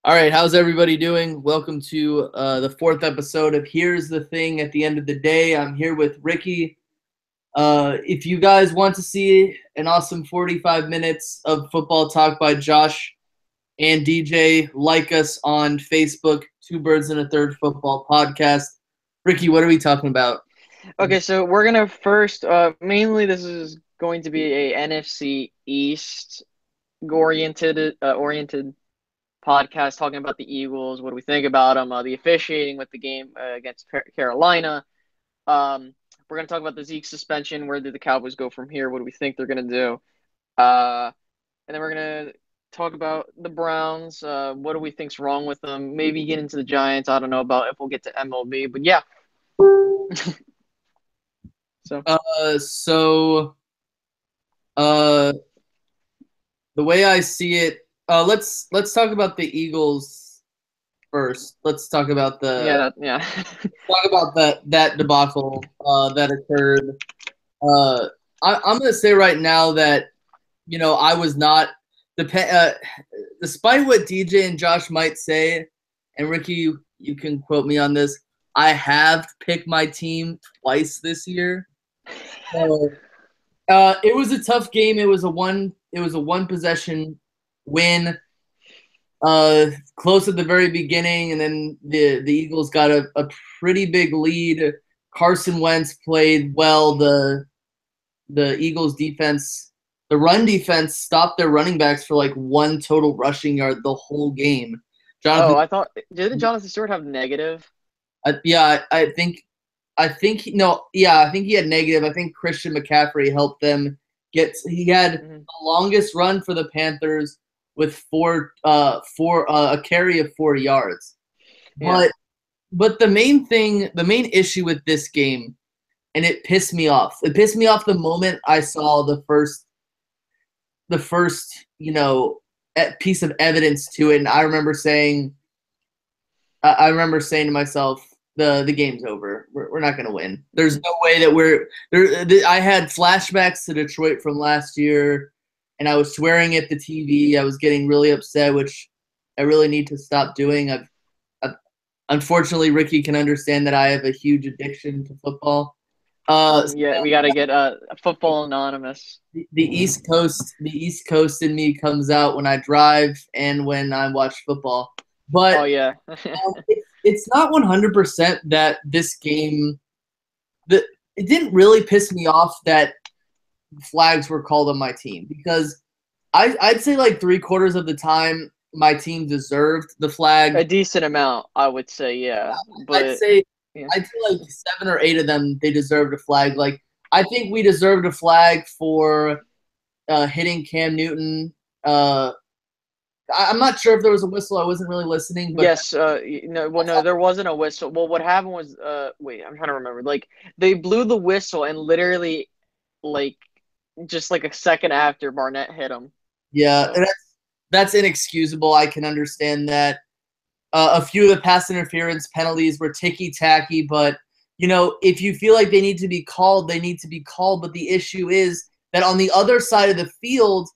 All right, how's everybody doing? Welcome to the fourth episode of Here's the Thing at the End of the Day. I'm here with Ricky. If you guys want to see an awesome 45 minutes of football talk by Josh and DJ, like us on Facebook, Two Birds and a Third Football Podcast. Ricky, what are we talking about? Okay, so we're gonna first mainly this is going to be a NFC East oriented podcast talking about the Eagles. What do we think about them? The officiating with the game against Carolina. We're gonna talk about the Zeke suspension. Where did the Cowboys go from here? What do we think they're gonna do? And then we're gonna talk about the Browns. What do we think's wrong with them? Maybe get into the Giants. I don't know about if we'll get to MLB, but yeah. So The way I see it, let's talk about the Eagles first. Let's talk about yeah. talk about that debacle that occurred. I'm gonna say right now that I was not despite what DJ and Josh might say, and Ricky, you can quote me on this. I have picked my team twice this year. So, it was a tough game. It was a one possession win. Close at the very beginning, and then the Eagles got a pretty big lead. Carson Wentz played well. The Eagles defense, the run defense, stopped their running backs for like one total rushing yard the whole game. I thought didn't Jonathan Stewart have negative? Yeah, I think no, yeah, I think he had negative. I think Christian McCaffrey helped them get. He had the longest run for the Panthers with a carry of 4 yards. Yeah. But the main issue with this game, and it pissed me off. It pissed me off the moment I saw the first piece of evidence to it, and I remember saying to myself, the game's over. We're not going to win. There's no way that we're there. I had flashbacks to Detroit from last year, and I was swearing at the TV. I was getting really upset, which I really need to stop doing. Unfortunately, Ricky can understand that I have a huge addiction to football. Yeah, we got to get Football Anonymous. The East Coast in me comes out when I drive and when I watch football. But oh yeah. it's not 100% that this game. It didn't really piss me off that flags were called on my team, because I'd say like 3/4 of the time my team deserved the flag. A decent amount, I would say, yeah. But I'd say like 7 or 8 of them they deserved a flag. Like, I think we deserved a flag for hitting Cam Newton. I'm not sure if there was a whistle. I wasn't really listening. But yes, no, there wasn't a whistle. Well, what happened was, wait, I'm trying to remember. Like, they blew the whistle, and literally, like, just like a second after, Barnett hit him. Yeah, so that's inexcusable. I can understand that. A few of the pass interference penalties were ticky-tacky, but, if you feel like they need to be called, they need to be called. But the issue is that on the other side of the field,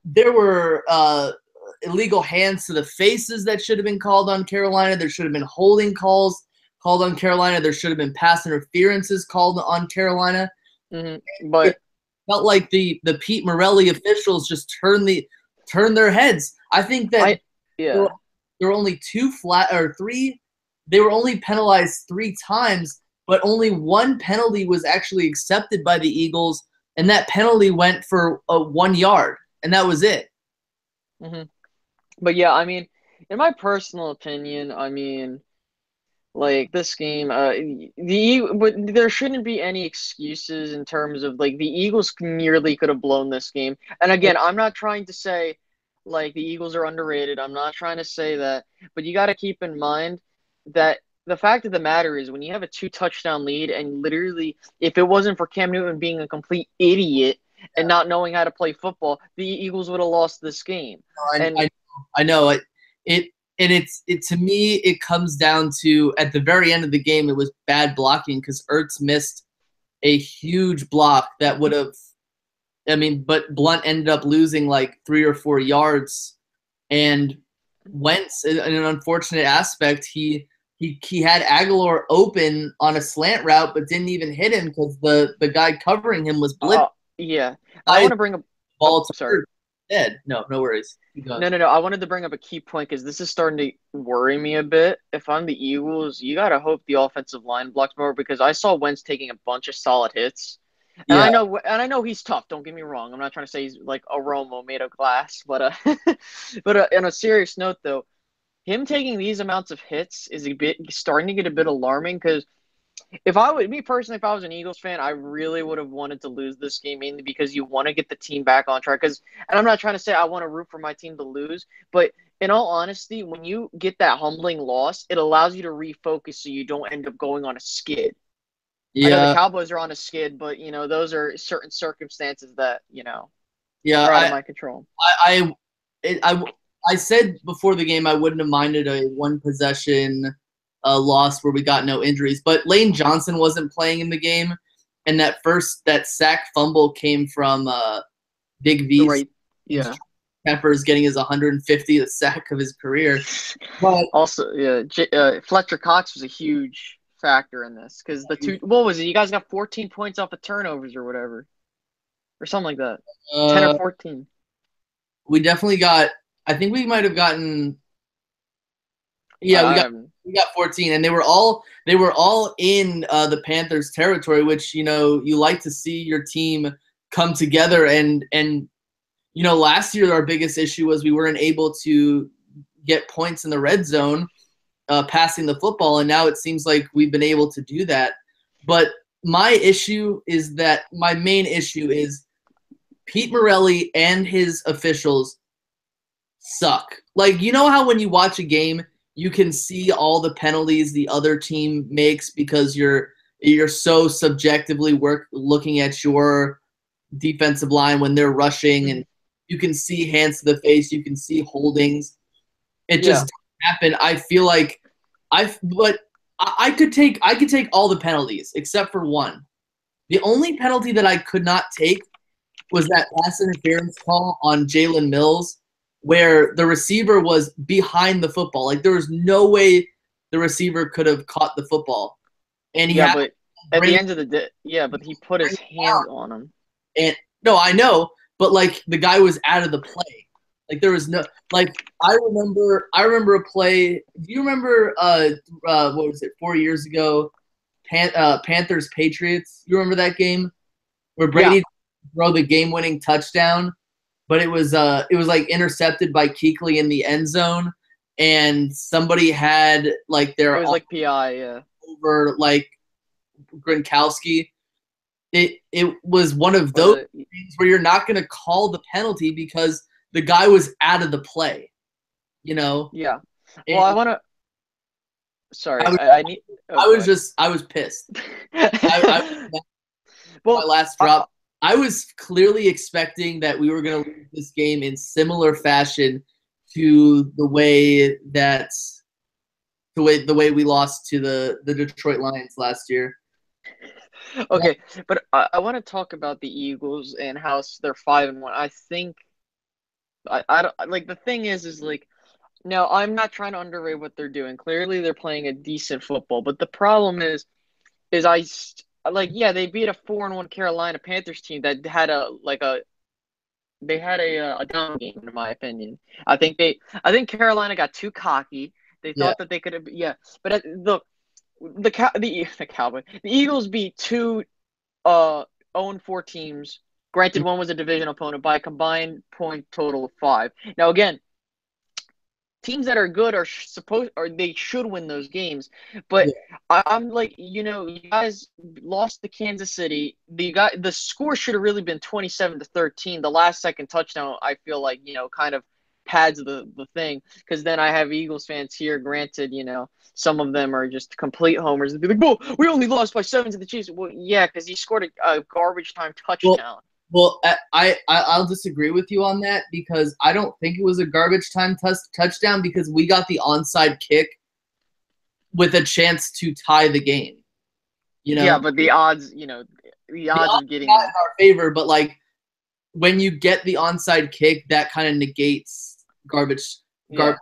there were illegal hands to the faces that should have been called on Carolina. There should have been holding calls called on Carolina. There should have been pass interferences called on Carolina. Mm-hmm. But it felt like the Pete Morelli officials just turned their heads. I think that there were only 3. They were only penalized 3 times, but only one penalty was actually accepted by the Eagles, and that penalty went for 1 yard, and that was it. Mm-hmm. But yeah, I mean, in my personal opinion, I mean, like, this game, but there shouldn't be any excuses in terms of, like, the Eagles nearly could have blown this game. And again, I'm not trying to say, like, the Eagles are underrated. I'm not trying to say that, but you got to keep in mind that the fact of the matter is, when you have a 2-touchdown lead, and literally, if it wasn't for Cam Newton being a complete idiot and not knowing how to play football, the Eagles would have lost this game. I know it. To me, it comes down to, at the very end of the game, it was bad blocking, because Ertz missed a huge block that would have I mean, but Blunt ended up losing like 3 or 4 yards, and Wentz, in an unfortunate aspect, he had Aguilar open on a slant route, but didn't even hit him because the guy covering him was blitzed. Yeah. And I I want to bring up. Oh, ball to sorry. third. Dead. No, no worries. Keep going. No. I wanted to bring up a key point because this is starting to worry me a bit. If I'm the Eagles, you gotta hope the offensive line blocks more because I saw Wentz taking a bunch of solid hits, Yeah, and I know he's tough. Don't get me wrong. I'm not trying to say he's like a Romo made of glass, but on a serious note though, him taking these amounts of hits is a bit starting to get a bit alarming because if I would, me personally, if I was an Eagles fan, I really would have wanted to lose this game mainly because you want to get the team back on track. And I'm not trying to say I want to root for my team to lose, but in all honesty, when you get that humbling loss, it allows you to refocus so you don't end up going on a skid. I know the yeah, Cowboys are on a skid, but those are certain circumstances that yeah. are out of my control. I, it, I said before the game I wouldn't have minded a one possession loss where we got no injuries, but Lane Johnson wasn't playing in the game, and that sack fumble came from Big V's. Right? Yeah. Peppers getting his 150th sack of his career. But Also, yeah, Fletcher Cox was a huge factor in this because what was it? You guys got 14 points off of turnovers or whatever, or something like that. 10 or uh, 14. we definitely got. I think we might have gotten. Yeah, Um, we got 14, and they were all in the Panthers territory, which you like to see your team come together and last year our biggest issue was we weren't able to get points in the red zone, passing the football, and now it seems like we've been able to do that. But my main issue is Pete Morelli and his officials suck. Like, you know how when you watch a game, you can see all the penalties the other team makes because you're so subjectively looking at your defensive line when they're rushing, and you can see hands to the face, you can see holdings. It just yeah, doesn't happen. I feel like I could take all the penalties except for one. The only penalty that I could not take was that pass interference call on Jalen Mills, where the receiver was behind the football. Like there was no way the receiver could have caught the football, and he yeah, had to but at bring the it end of the day, yeah, but he put his down. hand on him. And no, I know, but like the guy was out of the play. Like there was no like I remember a play. Do you remember what was it 4 years ago? Panthers Patriots. You remember that game where Yeah, Brady throw the game winning touchdown, but it was like intercepted by Kuechly in the end zone, and somebody had like it their was arm like PI. Yeah, over like Gronkowski. It was one of was those it? things where you're not going to call the penalty because the guy was out of the play, you know. Yeah. Well, And I want to. Sorry, I was I need. Oh, I go was ahead. just I was pissed. I my Well, last drop. I was clearly expecting that we were going to lose this game in similar fashion to the way we lost to the Detroit Lions last year. okay, but I want to talk about the Eagles and how they're 5-1. I think I don't like the thing is like no, I'm not trying to underrate what they're doing. Clearly, they're playing a decent football, but the problem is like yeah, they beat a 4-1 Carolina Panthers team that had a down game in my opinion. I think Carolina got too cocky. They Yeah, thought that they could have yeah, but look, the Cowboy the Eagles beat two 0-4 teams. Granted, one was a division opponent by a combined point total of 5. Now again, teams that are good are supposed or they should win those games. But yeah, I'm like, you guys lost to Kansas City. The score should have really been 27-13. The last second touchdown, I feel like, kind of pads the thing because then I have Eagles fans here. Granted, some of them are just complete homers. They'd be like, "Well, we only lost by 7 to the Chiefs." Well, yeah, because he scored a garbage time Well, touchdown. well, I'll disagree with you on that because I don't think it was a garbage time touchdown because we got the onside kick with a chance to tie the game. You Yeah, know, but the the odds odds of getting not in that. our favor, but like when you get the onside kick, that kind of negates garbage Yeah.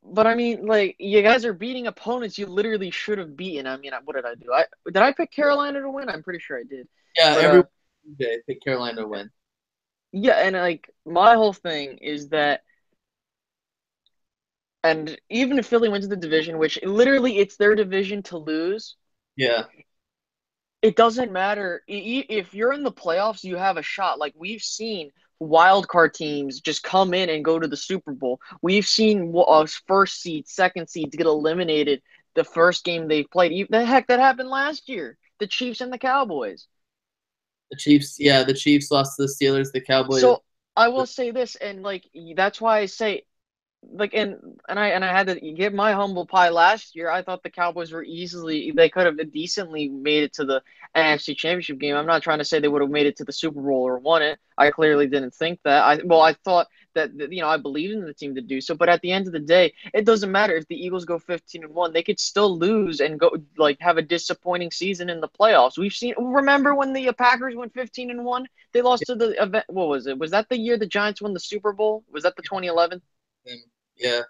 But I mean, like, you guys are beating opponents you literally should have beaten. I mean, what did I do? Did I pick Carolina to win? I'm pretty sure I did. Yeah, But every day pick Carolina to win. yeah, and like my whole thing is that, and even if Philly wins the division, which literally it's their division to lose, Yeah, it doesn't matter. If you're in the playoffs, you have a shot. Like we've seen wild card teams just come in and go to the Super Bowl. We've seen first seeds, second seeds get eliminated the first game they played. The heck that happened last year. The Chiefs and the Cowboys. the Chiefs. Yeah, the Chiefs lost to the Steelers. The Cowboys. So I will say this, and like that's why I say like and I had to give my humble pie last year. I thought the Cowboys were easily they could have decently made it to the NFC Championship game. I'm not trying to say they would have made it to the Super Bowl or won it. I clearly didn't think that. I thought that I believed in the team to do so, but at the end of the day, it doesn't matter if the Eagles go 15-1. They could still lose and go like have a disappointing season in the playoffs. We've seen remember when the Packers went 15-1? They lost to the event. What was it? Was that the year the Giants won the Super Bowl? Was that the 2011? Yeah.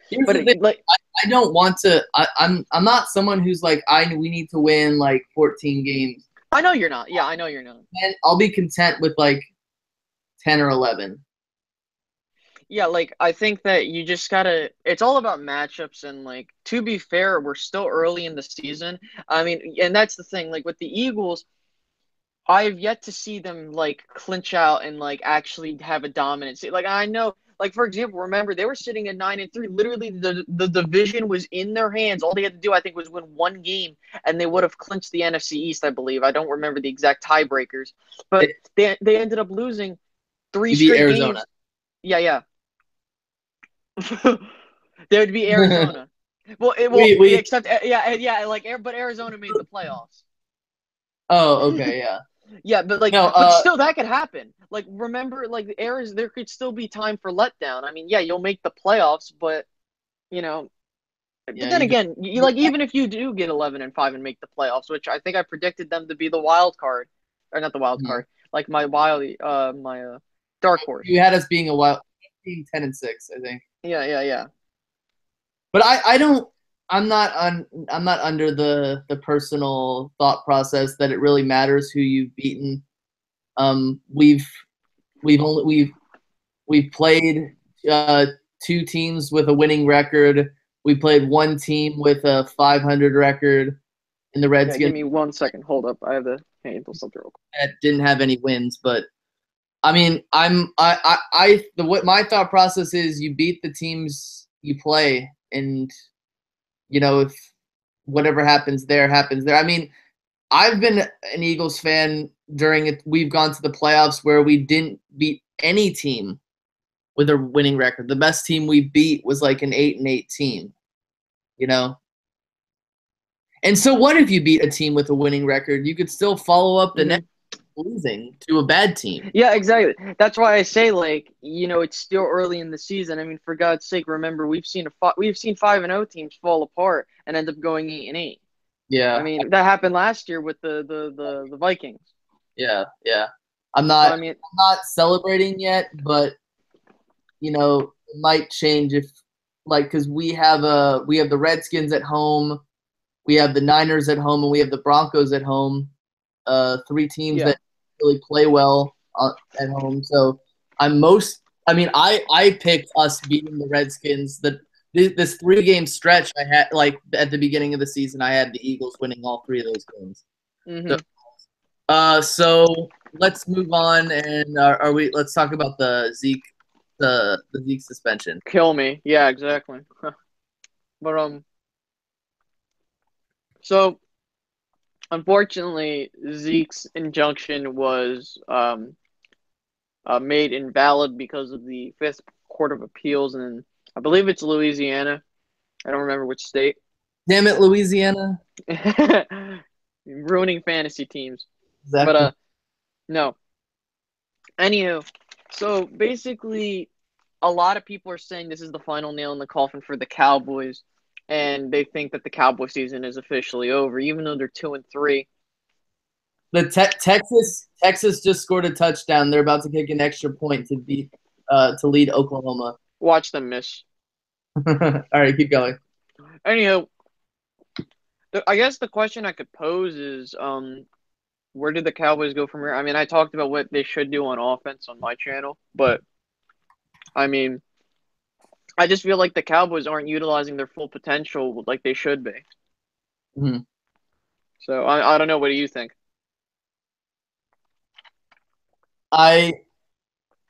Here's But the thing. like I don't want to. I'm not someone who's like we need to win like 14 games. I know you're not. Yeah, I know you're not. And I'll be content with like 10 or 11. Yeah, like I think that you just gotta. It's all about matchups, and like to be fair, we're still early in the season. I mean, and that's the thing. Like with the Eagles, I have yet to see them like clinch out and like actually have a dominance. Like I know, like for example, remember they were sitting at 9-3. Literally, the division was in their hands. All they had to do, I think, was win one game, and they would have clinched the NFC East. I believe. I don't remember the exact tiebreakers, but they ended up losing three You beat straight Arizona. games. Yeah, yeah. There would be Arizona. Well, except yeah, like but Arizona made the playoffs. Oh, okay, yeah. Yeah, but like, No, but still, that could happen. Like, remember, like, there could still be time for letdown. I mean, yeah, you'll make the playoffs, but you know, but yeah, then again, you like even if you do get 11-5 and make the playoffs, which I think I predicted them to be the wild card, or not the wild card, like my dark horse. You had us being being 10-6, I think. Yeah. But I don't. I'm not under the personal thought process that it really matters who you've beaten. We've played two teams with a winning record. We played one team with a 500 record in the Redskins. Yeah, give me 1 second. Hold up. I have to handle something real quick. That didn't have any wins, but I mean, what my thought process is: you beat the teams you play, and if whatever happens there happens there. I mean, I've been an Eagles fan during it. We've gone to the playoffs where we didn't beat any team with a winning record. The best team we beat was like an 8-8 team, And so what if you beat a team with a winning record? You could still follow up the next losing to a bad team. Yeah, exactly. That's why I say it's still early in the season. I mean, for God's sake, remember we've seen 5-0 teams fall apart and end up going 8-8. Yeah. I mean, that happened last year with the Vikings. Yeah. I'm not celebrating yet, but it might change if because we have the Redskins at home, we have the Niners at home, and we have the Broncos at home. Three teams that really play well at home. So I picked us beating the Redskins. This 3-game stretch I had at the beginning of the season, I had the Eagles winning all 3 of those games. Mm-hmm. So let's move on, and let's talk about the Zeke suspension. Kill me. Yeah, exactly. But so unfortunately, Zeke's injunction was made invalid because of the Fifth Court of Appeals, and I believe it's Louisiana. I don't remember which state. Damn it, Louisiana! Ruining fantasy teams. Exactly. But no. Anywho, so basically, a lot of people are saying this is the final nail in the coffin for the Cowboys, and they think that the Cowboy season is officially over, even though they're 2-3. The Texas just scored a touchdown. They're about to kick an extra point to lead Oklahoma. Watch them miss. All right, keep going. Anyhow, I guess the question I could pose is, where did the Cowboys go from here? I mean, I talked about what they should do on offense on my channel, but I mean, I just feel like the Cowboys aren't utilizing their full potential like they should be. Mhm. So I don't know. What do you think? I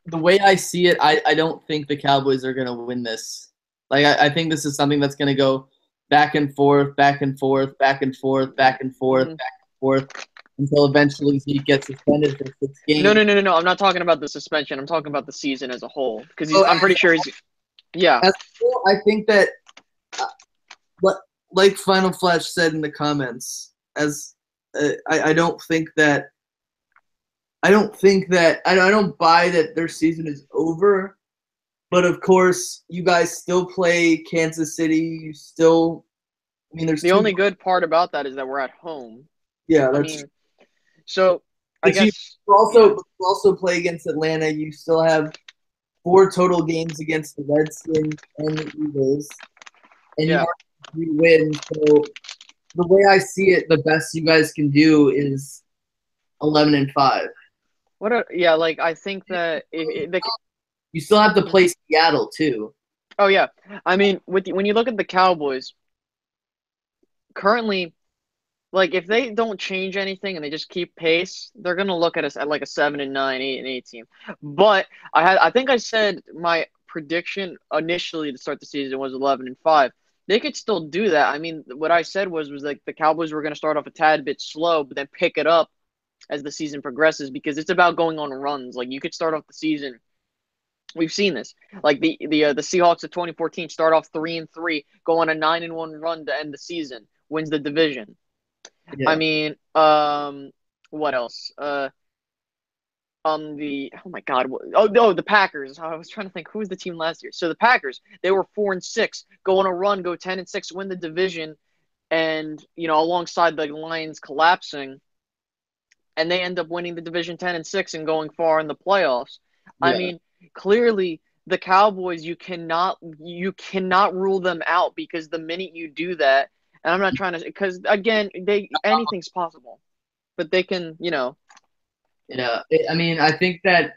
the way I see it, I don't think the Cowboys are gonna win this. Like I think this is something that's gonna go back and forth, back and forth, back and forth, back and forth, Mhm. back and forth until eventually Zeke gets suspended for 6 games. No. I'm not talking about the suspension. I'm talking about the season as a whole because So I'm pretty sure he's. Yeah. as a whole, I think that uh, what like Final Flash said in the comments, as I don't think that I don't buy that their season is over. But of course, you guys still play Kansas City. You still, I mean, there's The two. only good part about that is that we're at home. Yeah, I that's. mean, so I But you guess yeah, also play against Atlanta. You still have 4 total games against the Redskins and the Eagles, and you yeah. have 3 wins. So the way I see it, the best you guys can do is 11-5. Yeah, like I think that You still have to play Seattle too. oh yeah, I mean when you look at the Cowboys currently, like if they don't change anything and they just keep pace, they're gonna look at us at like a 7-9, 8-8 team. But I think I said my prediction initially to start the season was 11-5. They could still do that. I mean, what I said was like the Cowboys were gonna start off a tad bit slow, but then pick it up as the season progresses because it's about going on runs. Like you could start off the season. We've seen this. Like the Seahawks of 2014 start off 3-3, go on a 9-1 run to end the season, wins the division. I Yeah. mean, what else? The oh my God, oh no, the Packers. I was trying to think who was the team last year. So the Packers, they were 4-6, go on a run, go 10-6, win the division, and alongside the Lions collapsing, and they end up winning the division 10-6 and going far in the playoffs. I Yeah. mean, clearly the Cowboys, you cannot rule them out because the minute you do that, and I'm not trying to because again, they anything's possible, but they can, Yeah. I mean, I think that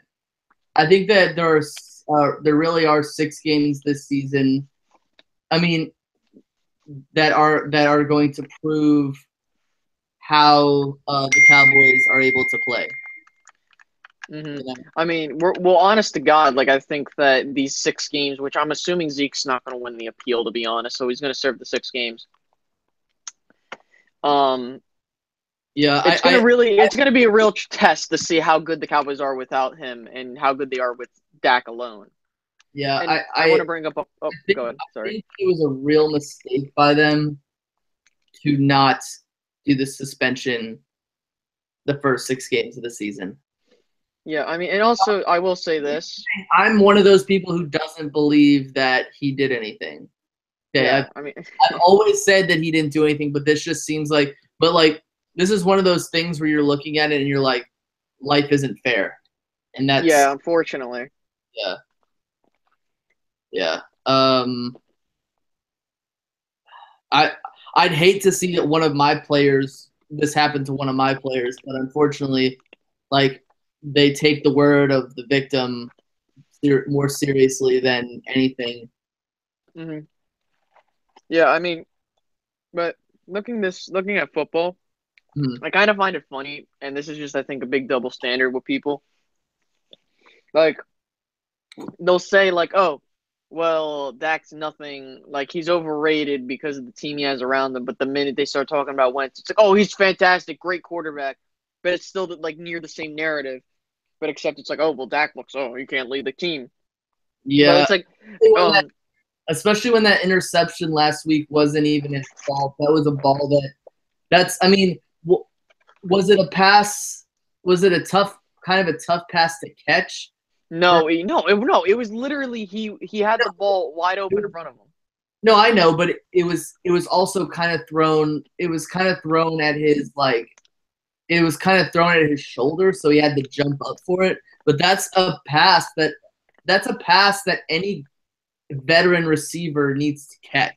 there really are 6 games this season. I mean, that are going to prove how the Cowboys are able to play. hmm You know? I mean, well, honest to God, like I think that these 6 games, which I'm assuming Zeke's not going to win the appeal, to be honest, so he's going to serve the 6 games. Um, Yeah, it's gonna be a real test to see how good the Cowboys are without him and how good they are with Dak alone. yeah, And I want to bring up. Oh, go ahead. I Sorry. think it was a real mistake by them to not do the suspension the first 6 games of the season. Yeah, I mean, and also I will say this. I'm one of those people who doesn't believe that he did anything. Okay, Yeah, I mean, I've always said that he didn't do anything, but this just seems like, but like, this is one of those things where you're looking at it and you're like, life isn't fair, and that's yeah, unfortunately. yeah, yeah. I I'd hate to see that one of my players this happen to one of my players, but unfortunately, like they take the word of the victim more seriously than anything. hmm Yeah, I mean, but looking at football, Hmm. I kind of find it funny, and this is just I think a big double standard with people. Like they'll say like, "Oh, well, Dak's nothing. Like he's overrated because of the team he has around him." But the minute they start talking about Wentz, it's like, "Oh, he's fantastic, great quarterback." But it's still like near the same narrative. But except it's like, "Oh, well, Dak looks. Oh, he can't lead the team." But Yeah, it's like, when that, um, especially when that interception last week wasn't even his fault. That was a ball that's. I mean, was it a pass? Was it a kind of a tough pass to catch? no, it was literally he had the ball wide open in front of him. No, I know, but it was also kind of thrown. It was kind of thrown at his like. It was kind of thrown at his shoulder, so he had to jump up for it. But that's a pass that any veteran receiver needs to catch.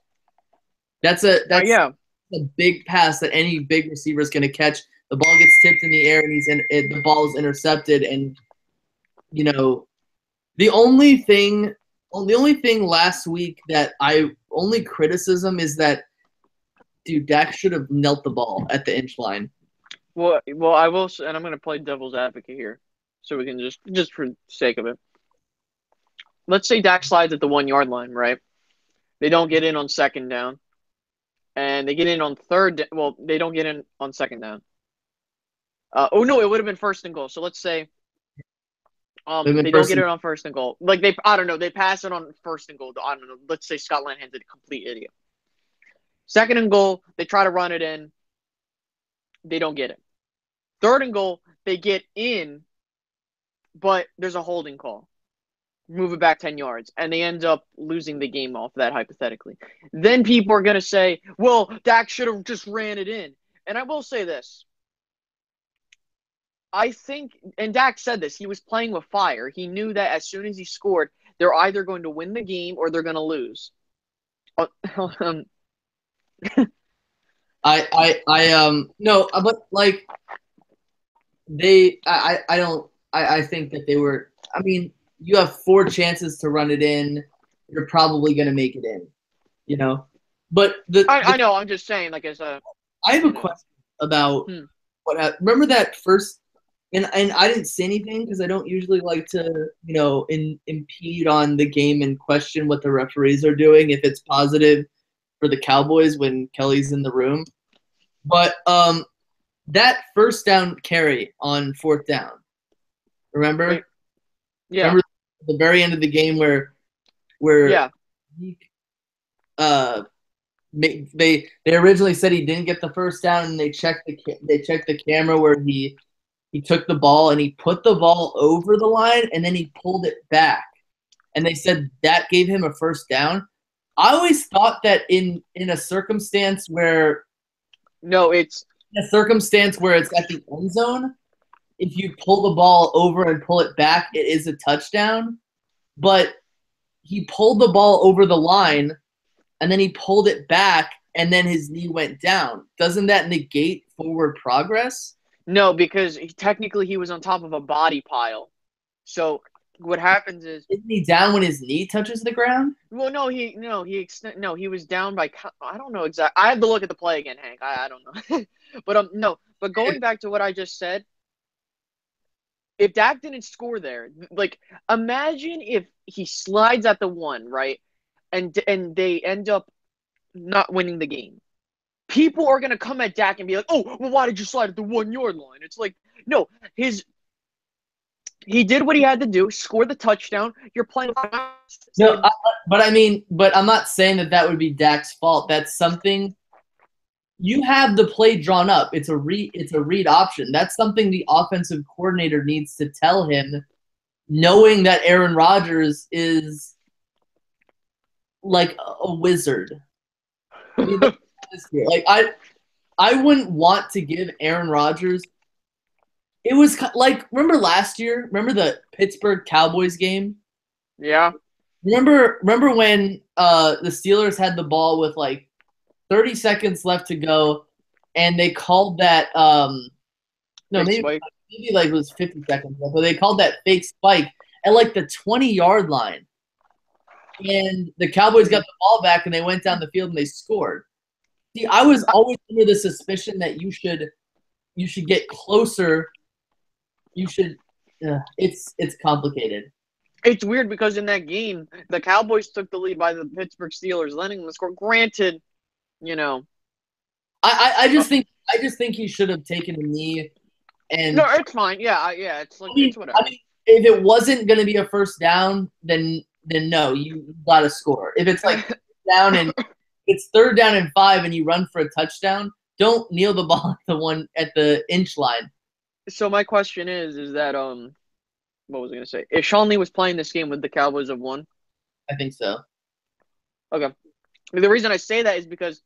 That's Yeah. a big pass that any big receiver is going to catch. The ball gets tipped in the air and the ball is intercepted. And you know, the only thing last week that I only criticism is that dude, Dak should have knelt the ball at the inch line. Well, I will, and I'm going to play devil's advocate here, so we can just for sake of it. Let's say Dak slides at the 1 yard line, right? They don't get in on second down, and they get in on third. Well, they don't get in on second down. Oh no, it would have been first and goal. So let's say they don't get it on first and goal. Like I don't know, they pass it on first and goal. I don't know. Let's say Scott Linehan's a complete idiot. Second and goal, they try to run it in. They don't get it. Third and goal, they get in, but there's a holding call. Move it back 10 yards, and they end up losing the game off that hypothetically. Then people are going to say, well, Dak should have just ran it in. And I will say this. I think, and Dak said this, he was playing with fire. He knew that as soon as he scored, they're either going to win the game or they're going to lose. No, but like I think that they were. I mean, you have 4 chances to run it in. You're probably going to make it in, you know. But I know. I'm just saying, like as a. I have a question about what happened. Remember that first, and I didn't say anything because I don't usually like to, impede on the game and question what the referees are doing if it's positive for the Cowboys when Kelly's in the room. But that first down carry on 4th down, remember? Yeah. Remember the very end of the game where they originally said he didn't get the first down, and they checked the camera where he took the ball and he put the ball over the line and then he pulled it back, and they said that gave him a first down. I always thought that in a circumstance where it's at the end zone, if you pull the ball over and pull it back, it is a touchdown. But he pulled the ball over the line, and then he pulled it back, and then his knee went down. Doesn't that negate forward progress? No, because technically he was on top of a body pile. So what happens is, isn't he down when his knee touches the ground? Well, he was down by, I don't know exactly. I have to look at the play again, Hank. I don't know. But no. But going back to what I just said, if Dak didn't score there, like imagine if he slides at the 1, right? And they end up not winning the game. People are going to come at Dak and be like, "Oh, well, why did you slide at the 1 yard line?" It's like, no, he did what he had to do, score the touchdown. You're playing. No, but I'm not saying that would be Dak's fault. That's something you have the play drawn up. It's a read option. That's something the offensive coordinator needs to tell him, knowing that Aaron Rodgers is like a wizard. Like I wouldn't want to give Aaron Rodgers. It was like, remember last year? Remember the Pittsburgh Cowboys game? Yeah. Remember when the Steelers had the ball with like 30 seconds left to go, and they called that maybe like it was 50 seconds left, but they called that fake spike at like the 20-yard line, and the Cowboys got the ball back and they went down the field and they scored. See, I was always under the suspicion that you should get closer. You should. It's complicated. It's weird because in that game, the Cowboys took the lead by the Pittsburgh Steelers, letting them score. Granted, I just think he should have taken a knee. And no, it's fine. Yeah, it's like it's whatever. If it wasn't going to be a first down, then no, you got to score. If it's like down and it's 3rd down and 5 and you run for a touchdown, don't kneel the ball at the inch line. So my question is that what was I going to say? If Sean Lee was playing this game, would the Cowboys have won? I think so. Okay. The reason I say that is because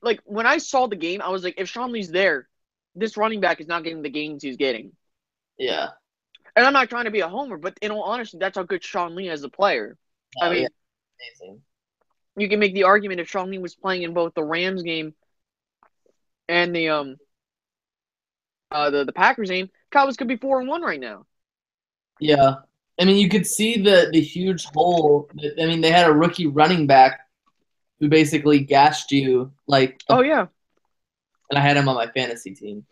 like when I saw the game, I was like, if Sean Lee's there, this running back is not getting the gains he's getting. Yeah. And I'm not trying to be a homer, but in all honesty, that's how good Sean Lee is as a player. I Oh yeah, mean, amazing. you can make the argument if Sean Lee was playing in both the Rams game and the Packers game, Cowboys could be 4-1 right now. Yeah, I mean, you could see the huge hole. I mean, they had a rookie running back who basically gashed you Oh yeah. and I had him on my fantasy team.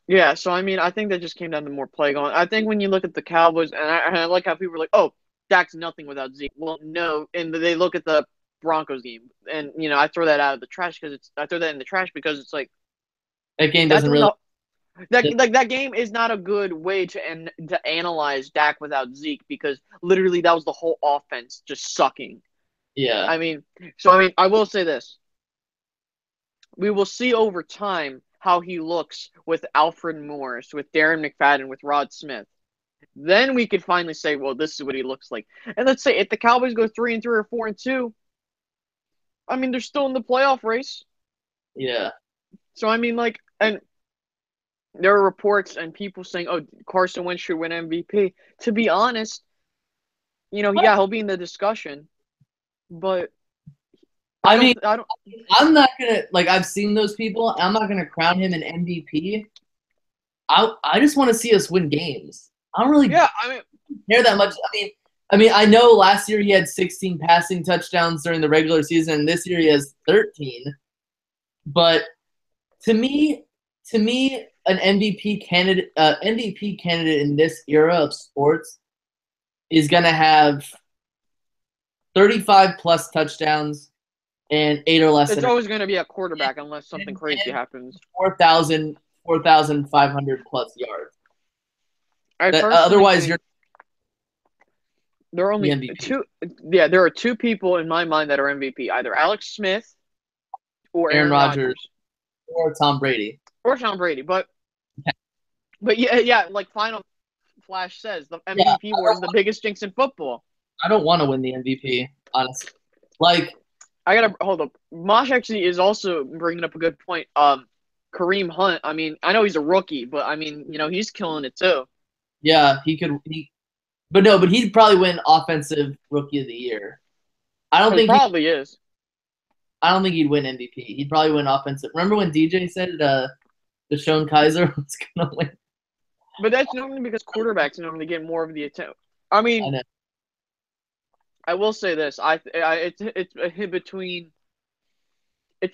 Yeah, so I mean, I think that just came down to more play going. I think when you look at the Cowboys, and I like how people were like, "Oh, Dak's nothing without Zeke." Well, no, and they look at the Broncos game, and I throw that out of the trash because I throw that in the trash because it's like That game that doesn't doesn't really. that game is not a good way to analyze Dak without Zeke because literally that was the whole offense just sucking. Yeah, I mean, so I mean, I will say this: we will see over time how he looks with Alfred Morris, with Darren McFadden, with Rod Smith. Then we could finally say, well, this is what he looks like. And let's say if the Cowboys go 3-3 or 4-2, I mean they're still in the playoff race. yeah. So I mean, like, and there are reports and people saying, oh, Carson Wentz should win MVP. To be honest, yeah, he'll be in the discussion, but I mean, I don't. I'm not gonna like. I've seen those people. I'm not gonna crown him an MVP. I just want to see us win games. I don't really Yeah, I mean, care that much. I mean, I know last year he had 16 passing touchdowns during the regular season, and this year he has 13. But to me, an MVP candidate in this era of sports is gonna have 35 plus touchdowns and 8 or less it's than always going to be a quarterback unless something crazy happens. 4,500 plus yards. I personally Otherwise, think you're there are the only MVP. two. Yeah, there are two people in my mind that are MVP: either Alex Smith or Aaron Aaron Rodgers Rodgers or Tom Brady. or Tom Brady. But yeah, like Final Flash says, the Yeah, MVP award is the biggest jinx in football. I don't want to win the MVP, honestly. Like, I gotta hold up. Mosh actually is also bringing up a good point. Kareem Hunt. I mean, I know he's a rookie, but I mean, he's killing it too. yeah, he could. But he'd probably win Offensive Rookie of the Year. I don't He think he. probably is. I don't think he'd win MVP. He'd probably win Offensive. Remember when DJ said Deshaun Kaiser was gonna win? But that's normally because quarterbacks normally get more of the attempt. I I mean, know. I will say this. It's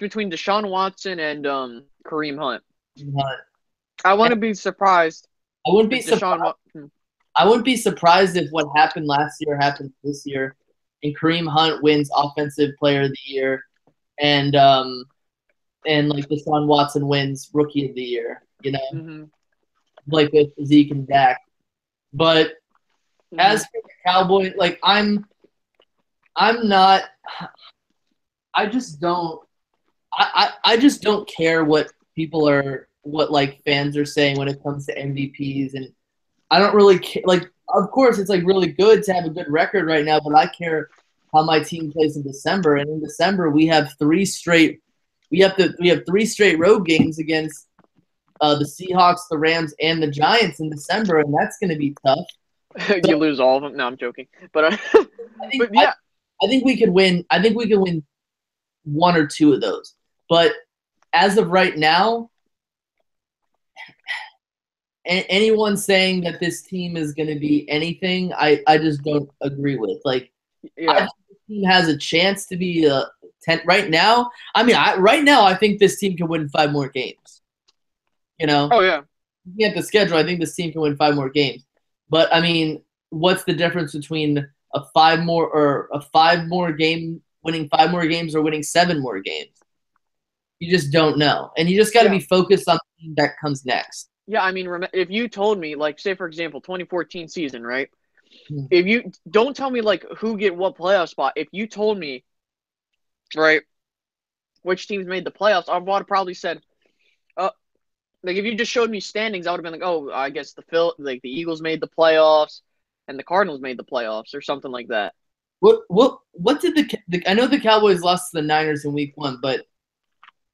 between Deshaun Watson and Kareem Hunt. But I want to be surprised I wouldn't be if surprised. Deshaun Watson. I wouldn't be surprised if what happened last year happens this year, and Kareem Hunt wins Offensive Player of the Year, and like Deshaun Watson wins Rookie of the Year. Mm-hmm, Like with Zeke and Dak. But mm-hmm. as for the Cowboys, like I'm not. I just don't. I just don't care what like fans are saying when it comes to MVPs, and I don't really care. Like, of course, it's like really good to have a good record right now, but I care how my team plays in December. And in December, we have three straight. We have 3 straight road games against the Seahawks, the Rams, and the Giants in December, and that's going to be tough. You So lose all of them. No, I'm joking. But I think but yeah, I think we could win. I think we could win one or two of those. But as of right now, anyone saying that this team is going to be anything, I just don't agree with. Like, I yeah. think this team has a chance to be a 10 right now. I mean, right now, I think this team can win 5 more games. You know, Oh yeah. looking at the schedule, I think this team can win 5 more games. But I mean, what's the difference between a 5 more game winning 5 more games or winning 7 more games? You just don't know, and you just got to Yeah. be focused on the team that comes next. Yeah, I mean, if you told me, like, say for example, 2014 season, right? Hmm. If you don't tell me like who get what playoff spot, if you told me, right, which teams made the playoffs, I would have probably said, uh, like if you just showed me standings, I would have been like, oh, I guess the Eagles made the playoffs, and the Cardinals made the playoffs, or something like that. What did I know the Cowboys lost to the Niners in week 1, but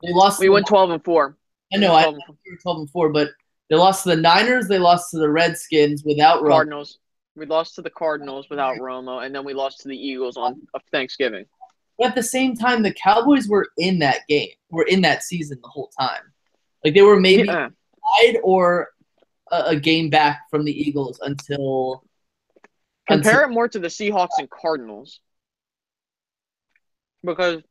they lost We to went 12-4. I We know went I 12 and 4. we were 12-4, but they lost to the Niners, they lost to the Redskins without Russ, Cardinals. We lost to the Cardinals without Romo, and then we lost to the Eagles on Thanksgiving. But at the same time, the Cowboys were in that game, were in that season the whole time. Like they were maybe tied or a game back from the Eagles until. Compare it more to the Seahawks and Cardinals, because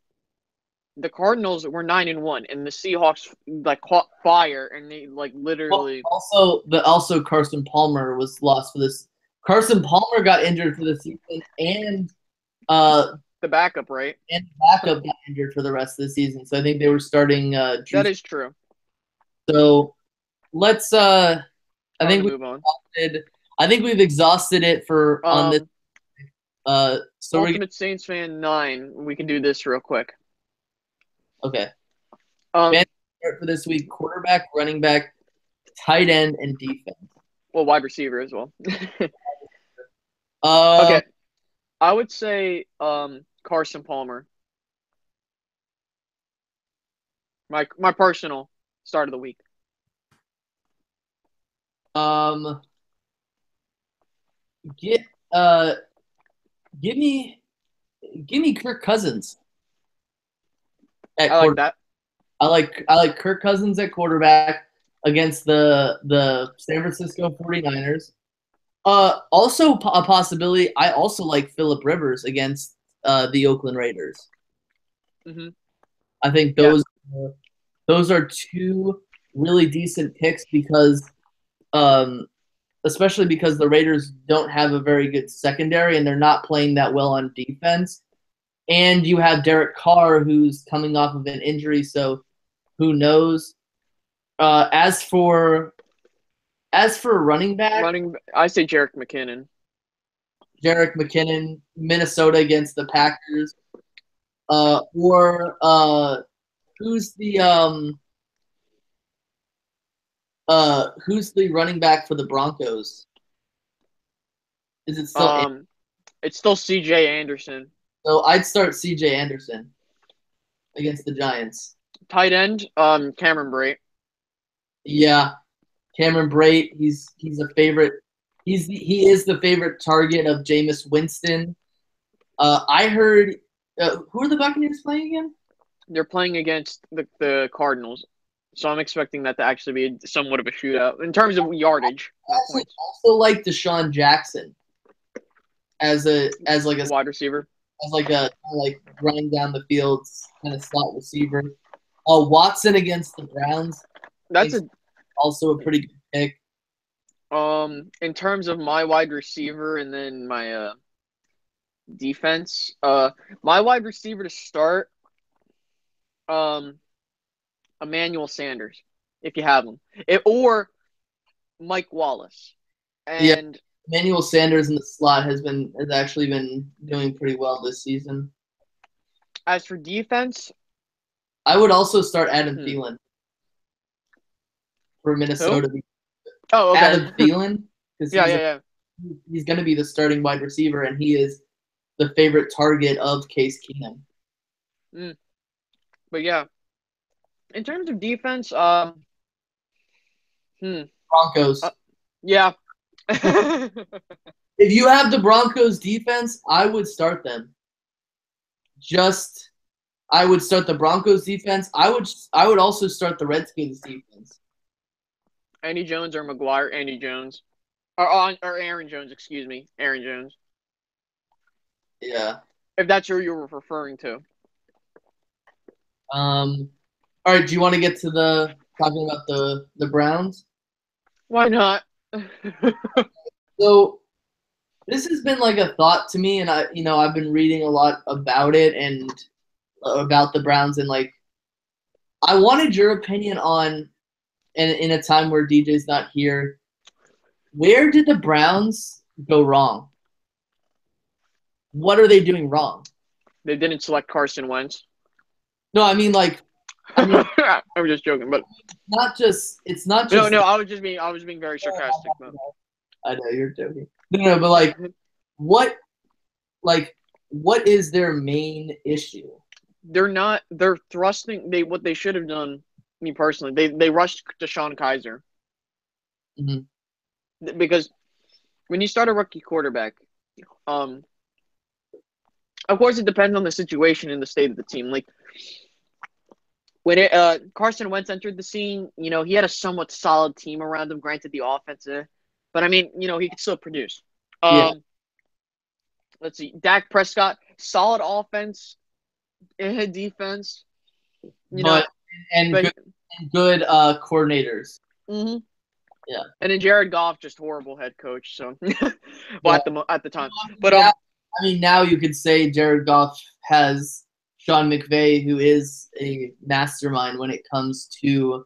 the Cardinals were 9-1, and the Seahawks like caught fire, and they like literally. Well, also Carson Palmer was lost for this. Carson Palmer got injured for the season, and the backup, right? And the backup got injured for the rest of the season, so I think they were starting. That is true. So let's. I think move on. I think we've exhausted it for on this. So Ultimate Saints fan 9. We can do this real quick. Okay. For this week: quarterback, running back, tight end, and defense. Well, wide receiver as well. Okay. I would say Carson Palmer. My personal start of the week. Give me Kirk Cousins. I like that. I like Kirk Cousins at quarterback against the San Francisco 49ers. Also a possibility. I also like Phillip Rivers against the Oakland Raiders. Mm-hmm. I think those are two really decent picks because, especially because the Raiders don't have a very good secondary and they're not playing that well on defense. And you have Derek Carr, who's coming off of an injury, so who knows? As for running back, I say Jerick McKinnon. Jerick McKinnon, Minnesota against the Packers, or who's the running back for the Broncos? Is it still? It's still C.J. Anderson. So I'd start C.J. Anderson against the Giants. Tight end, Cameron Brate. Yeah, Cameron Brate. He's a favorite. He is the favorite target of Jameis Winston. I heard. Who are the Buccaneers playing again? They're playing against the Cardinals, so I'm expecting that to actually be somewhat of a shootout in terms of yardage. I also like Deshaun Jackson as like a wide receiver, as like running down the field kind of slot receiver. Watson against the Browns. That's also a pretty good pick. In terms of my wide receiver and then my defense, my wide receiver to start, Emmanuel Sanders, if you have him, or Mike Wallace, and Emmanuel Sanders in the slot has actually been doing pretty well this season. As for defense, I would also start Adam Thielen for Minnesota. Who? Oh, okay. Adam Thielen. Yeah. He's going to be the starting wide receiver, and he is the favorite target of Case Keenum. But yeah, in terms of defense, Broncos. Yeah. If you have the Broncos defense, I would start them. I would start the Broncos defense. I would also start the Redskins defense. Andy Jones or McGuire? Andy Jones. Or Aaron Jones, excuse me. Aaron Jones. Yeah. If that's who you were referring to. All right, do you want to get to talking about the Browns? Why not? So this has been like a thought to me, and I've been reading a lot about it and about the Browns, and like I wanted your opinion on, and in a time where DJ's not here, where did the Browns go wrong? What are they doing wrong? They didn't select Carson Wentz. No, I mean I'm just joking, but it's not just. No, I was being very sarcastic. I know you're joking. No, but what is their main issue? They're thrusting. What they should have done. Me personally, they rushed DeShone Kizer. Mm-hmm. Because when you start a rookie quarterback, um, of course it depends on the situation and the state of the team. Like when Carson Wentz entered the scene, he had a somewhat solid team around him. Granted, the offensive, but I mean, he could still produce. Yeah, Let's see, Dak Prescott, solid offense, defense. You know, but and but good coordinators. hmm Yeah. and then Jared Goff, just horrible head coach. So, well, Yeah. at the time, but Now, I mean, now you could say Jared Goff has Sean McVay, who is a mastermind when it comes to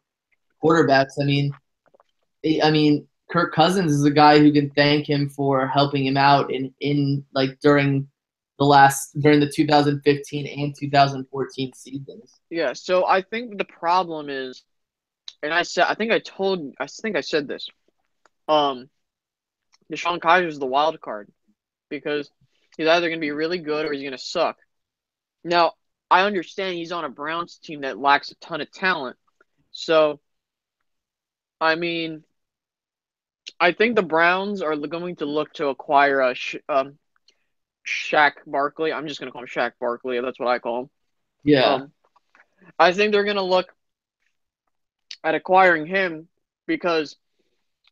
quarterbacks. I mean, Kirk Cousins is a guy who can thank him for helping him out in like during the 2015 and 2014 seasons. yeah. So I think the problem is, and I think I said this. Deshaun Kaiser is the wild card because he's either going to be really good or he's going to suck. Now, I understand he's on a Browns team that lacks a ton of talent. So, I mean, I think the Browns are going to look to acquire Shaq Barkley. I'm just going to call him Shaq Barkley. That's what I call him. Yeah. I think they're going to look at acquiring him because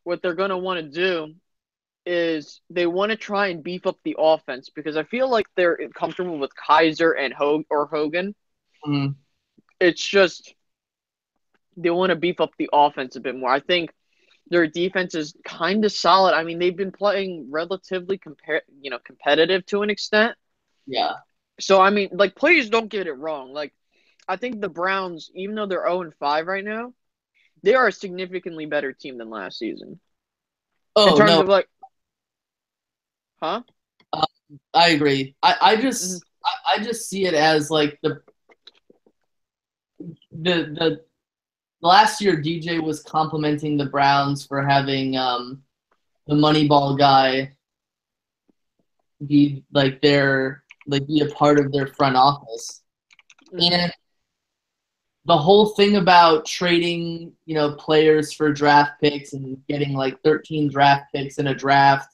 what they're going to want to do is they want to try and beef up the offense because I feel like they're comfortable with Kaiser and Hogan. Mm-hmm. It's just they want to beef up the offense a bit more. I think their defense is kind of solid. I mean, they've been playing relatively competitive to an extent. Yeah. So I mean, like, please don't get it wrong. Like, I think the Browns, even though they're 0-5 right now, they are a significantly better team than last season. In Oh terms no, of like, huh? I agree. I Mhm. just see it as like the last year DJ was complimenting the Browns for having the Moneyball guy be be a part of their front office. Mhm. And the whole thing about trading, players for draft picks and getting like 13 draft picks in a draft,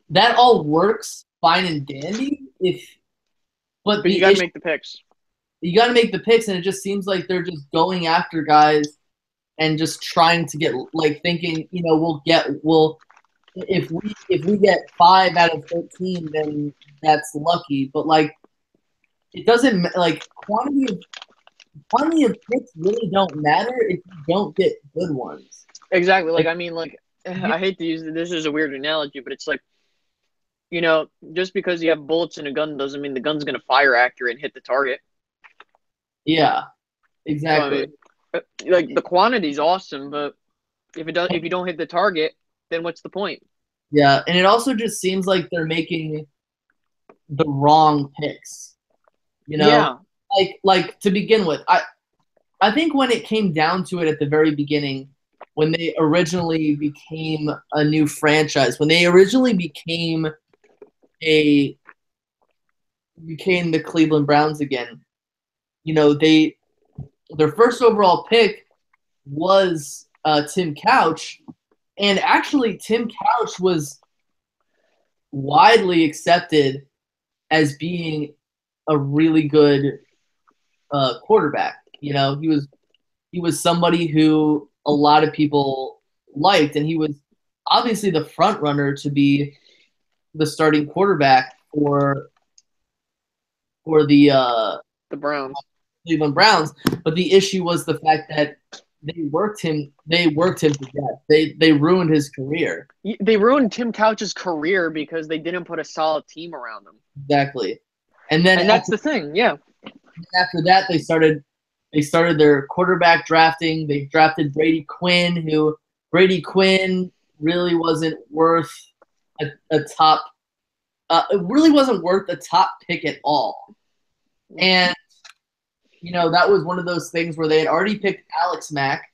that all works fine and dandy but But you the got to issue, make the picks. you got to make the picks, and it just seems like they're just going after guys and just trying to get like thinking, if we get 5 out of 13, then that's lucky. But like it doesn't like quantity of picks really don't matter if you don't get good ones. Exactly. Like, Like I mean, like, you, I hate to use this is a weird analogy, but it's like, just because you have bullets in a gun doesn't mean the gun's going to fire accurate and hit the target. yeah, So, I exactly. mean, like, the quantity's awesome, but if you don't hit the target, then what's the point? Yeah, and it also just seems like they're making the wrong picks. You know, Yeah. like to begin with, I think when it came down to it at the very beginning, when they originally became a new franchise, when they originally a became the Cleveland Browns again, their first overall pick was Tim Couch, and actually Tim Couch was widely accepted as being a really good quarterback. He was somebody who a lot of people liked, and he was obviously the front runner to be the starting quarterback for The Browns. Cleveland Browns. But the issue was the fact that they worked him to death. They ruined his career. They ruined Tim Couch's career because they didn't put a solid team around him. Exactly. And then And that's the thing. Yeah. after that they started their quarterback drafting. They drafted Brady Quinn, who Brady Quinn really wasn't worth a top. It really wasn't worth a top pick at all. And that was one of those things where they had already picked Alex Mack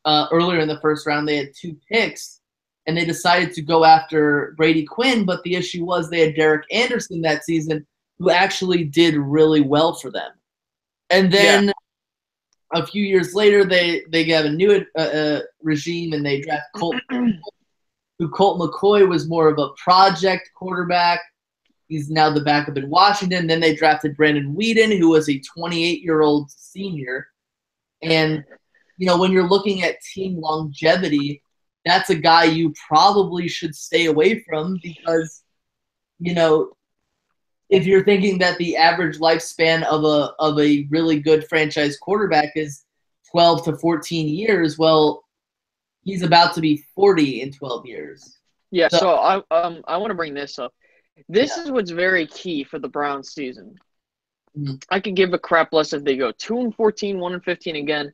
earlier in the first round. They had 2 picks, and they decided to go after Brady Quinn. But the issue was they had Derek Anderson that season, who actually did really well for them. And then a few years later, they have a new regime, and they draft Colt. who Colt McCoy was more of a project quarterback. He's now the backup in Washington. Then they drafted Brandon Weeden, who was a 28-year-old senior. And, when you're looking at team longevity, that's a guy you probably should stay away from because, if you're thinking that the average lifespan of a really good franchise quarterback is 12 to 14 years, well, he's about to be 40 in 12 years. Yeah, so I want to bring this up. This is what's very key for the Browns season. Mm-hmm. I could give a crap less if they go 2-14, 1-15 again.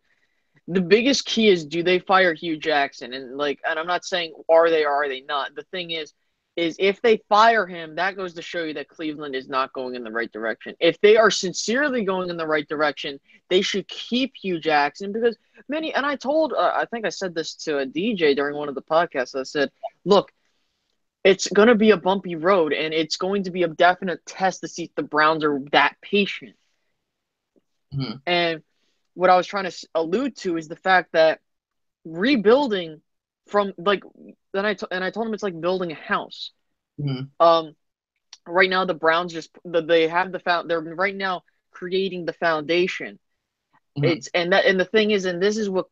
The biggest key is, do they fire Hugh Jackson? And I'm not saying are they or are they not. The thing is if they fire him, that goes to show you that Cleveland is not going in the right direction. If they are sincerely going in the right direction, they should keep Hugh Jackson because and I told, I think I said this to a DJ during one of the podcasts. I said, look, it's going to be a bumpy road, and it's going to be a definite test to see if the Browns are that patient. Mm-hmm. And what I was trying to allude to is the fact that rebuilding from and I told him it's like building a house. Mm-hmm. Right now the Browns they have they're right now creating the foundation. Mm-hmm. And the thing is, and this is what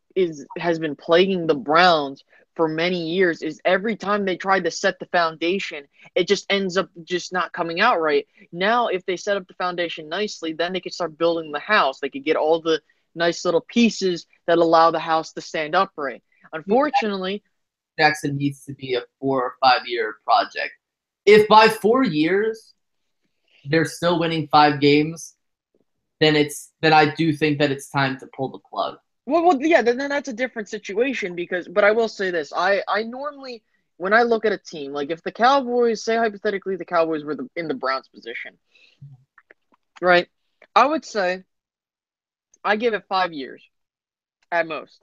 has been plaguing the Browns for many years, is every time they try to set the foundation, it just ends up just not coming out right. Now, if they set up the foundation nicely, then they can start building the house. They could get all the nice little pieces that allow the house to stand upright. Unfortunately, Jackson needs to be a 4 or 5 year project. If by 4 years they're still winning 5 games, then I do think that it's time to pull the plug. Well, yeah, then that's a different situation but I will say this. I normally, when I look at a team, like if the Cowboys, say hypothetically the Cowboys were in the Browns position, right? I would say I give it 5 years at most.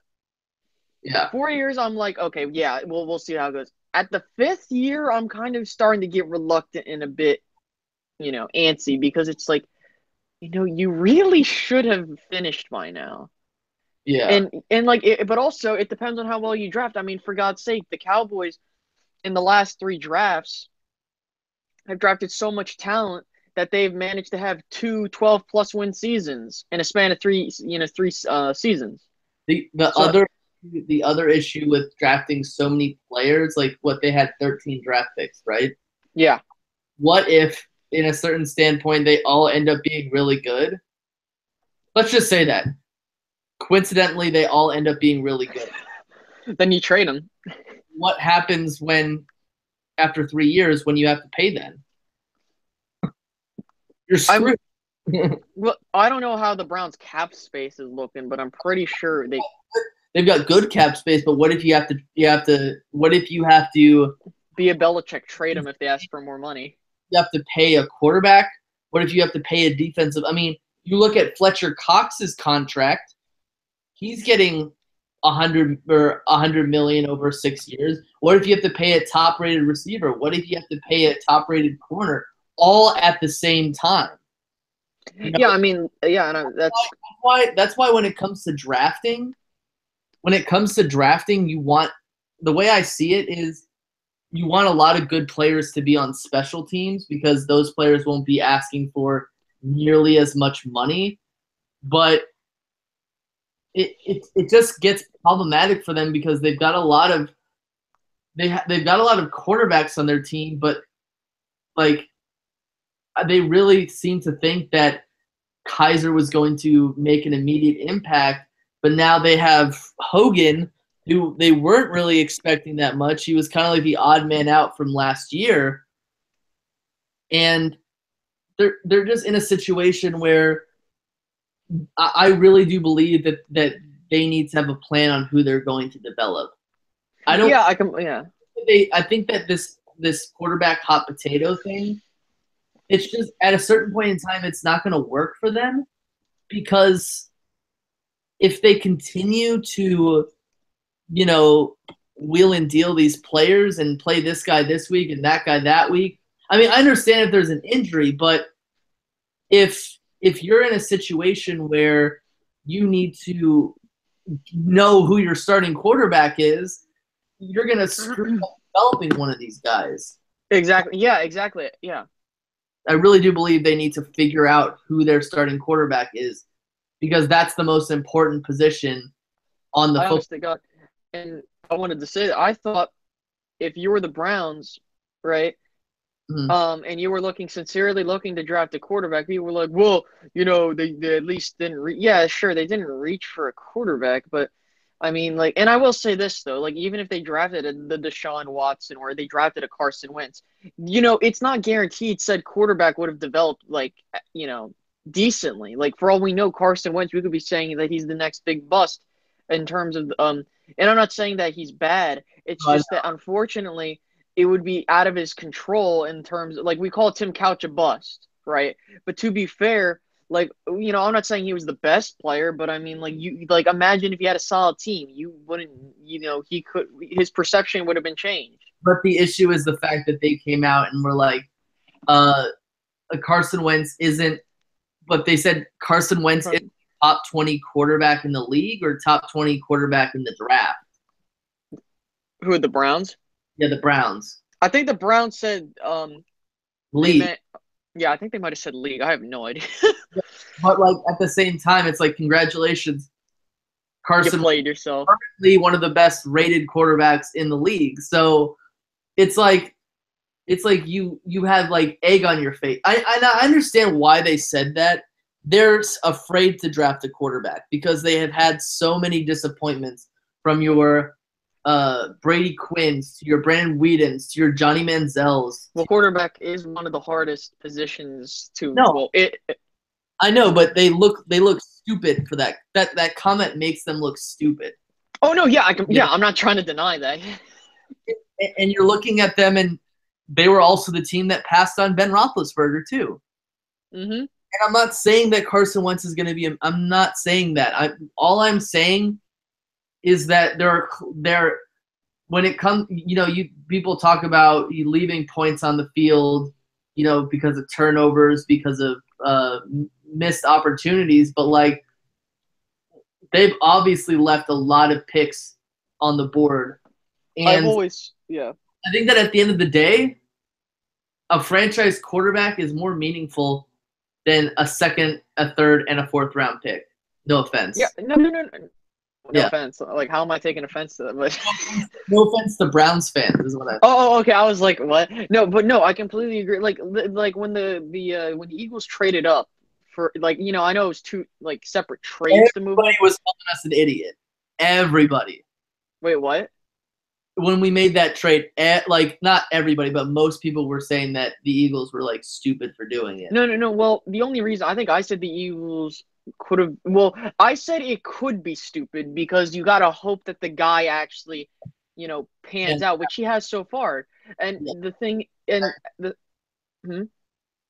Yeah. 4 years, I'm like, okay, yeah, we'll see how it goes. At the 5th year, I'm kind of starting to get reluctant and a bit, antsy because it's like, you really should have finished by now. Yeah. But also it depends on how well you draft. I mean, for God's sake, the Cowboys in the last 3 drafts have drafted so much talent that they've managed to have 2 12-plus win seasons in a span of 3 seasons. The other issue with drafting so many players, like what they had 13 draft picks, right? Yeah. What if, in a certain standpoint, they all end up being really good? Let's just say that. Coincidentally, they all end up being really good. Then you trade them. What happens after 3 years, when you have to pay them? You're screwed. Well, I don't know how the Browns' cap space is looking, but I'm pretty sure they've got good cap space. But what if you have to be a Belichick, trade them if they ask for more money? You have to pay a quarterback. What if you have to pay a defensive? I mean, you look at Fletcher Cox's contract. He's getting $100 million over 6 years. What if you have to pay a top-rated receiver? What if you have to pay a top-rated corner, all at the same time? Yeah, I mean, yeah, and that's why when it comes to drafting, you want, the way I see it is, you want a lot of good players to be on special teams because those players won't be asking for nearly as much money, but it just gets problematic for them because they've got a lot of quarterbacks on their team, but they really seem to think that Kaiser was going to make an immediate impact, but now they have Hogan, who they weren't really expecting that much. He was kind of like the odd man out from last year, and they're just in a situation where I really do believe that they need to have a plan on who they're going to develop. I think that this quarterback hot potato thing, it's just at a certain point in time, it's not going to work for them because if they continue to, wheel and deal these players and play this guy this week and that guy that week. I mean, I understand if there's an injury, but if you're in a situation where you need to know who your starting quarterback is, you're going to screw up developing one of these guys. Exactly. Yeah, exactly. Yeah. I really do believe they need to figure out who their starting quarterback is because that's the most important position on the I football. honestly got, and I wanted to say that I thought if you were the Browns, right, Mhm. and you were sincerely looking to draft a quarterback, people were like, well, they at least didn't yeah, sure, they didn't reach for a quarterback, but I mean, like, and I will say this though, like, even if they drafted the Deshaun Watson or they drafted a Carson Wentz, it's not guaranteed said quarterback would have developed like, decently. Like, for all we know, Carson Wentz, we could be saying that he's the next big bust in terms of and I'm not saying that he's bad. It's But just that unfortunately it would be out of his control in terms of, like, we call Tim Couch a bust, right? But to be fair, like, I'm not saying he was the best player, but I mean, like, you like imagine if he had a solid team, you wouldn't, his perception would have been changed. the issue is the fact that they came out and were like, uh, Carson Wentz isn't. But they said Carson Wentz is top 20 quarterback in the league or top 20 quarterback in the draft. Who are the Browns? Yeah, the Browns. I think the Browns said they League. meant, yeah, I think they might have said league. I have no idea. But like at the same time, it's like congratulations, You Carson played yourself. currently one of the best rated quarterbacks in the league. So it's like you have like egg on your face. I understand why they said that. They're afraid to draft a quarterback because they have had so many disappointments from your Brady Quinns to your Brandon Whedons to your Johnny Manziels. Well, quarterback is one of the hardest positions to. No, Well, I know, but they look stupid for that. That comment makes them look stupid. Oh no, yeah, I'm not trying to deny that. And you're looking at them, and they were also the team that passed on Ben Roethlisberger too. Mm-hmm. And I'm not saying that Carson Wentz is going to be. I'm not saying that. All I'm saying is that there when it comes, you people talk about you leaving points on the field, because of turnovers, because of missed opportunities, but like they've obviously left a lot of picks on the board, and Yeah. I think that at the end of the day, a franchise quarterback is more meaningful than a second, a third, and a fourth round pick. No offense. Yeah, no Yeah. offense. Like, how am I taking offense to that? But No offense to Browns fans is what I. okay. I was like, what? No, but no, I completely agree. Like when when the Eagles traded up for, like, I know it was two like separate trades to move up. Everybody was calling us an idiot. Everybody. Wait, what? When we made that trade, like not everybody, but most people were saying that the Eagles were like stupid for doing it. No. Well, the only reason I think I said the Eagles could have. Well, I said it could be stupid because you gotta hope that the guy actually, pans out, which he has so far. And the thing, and the.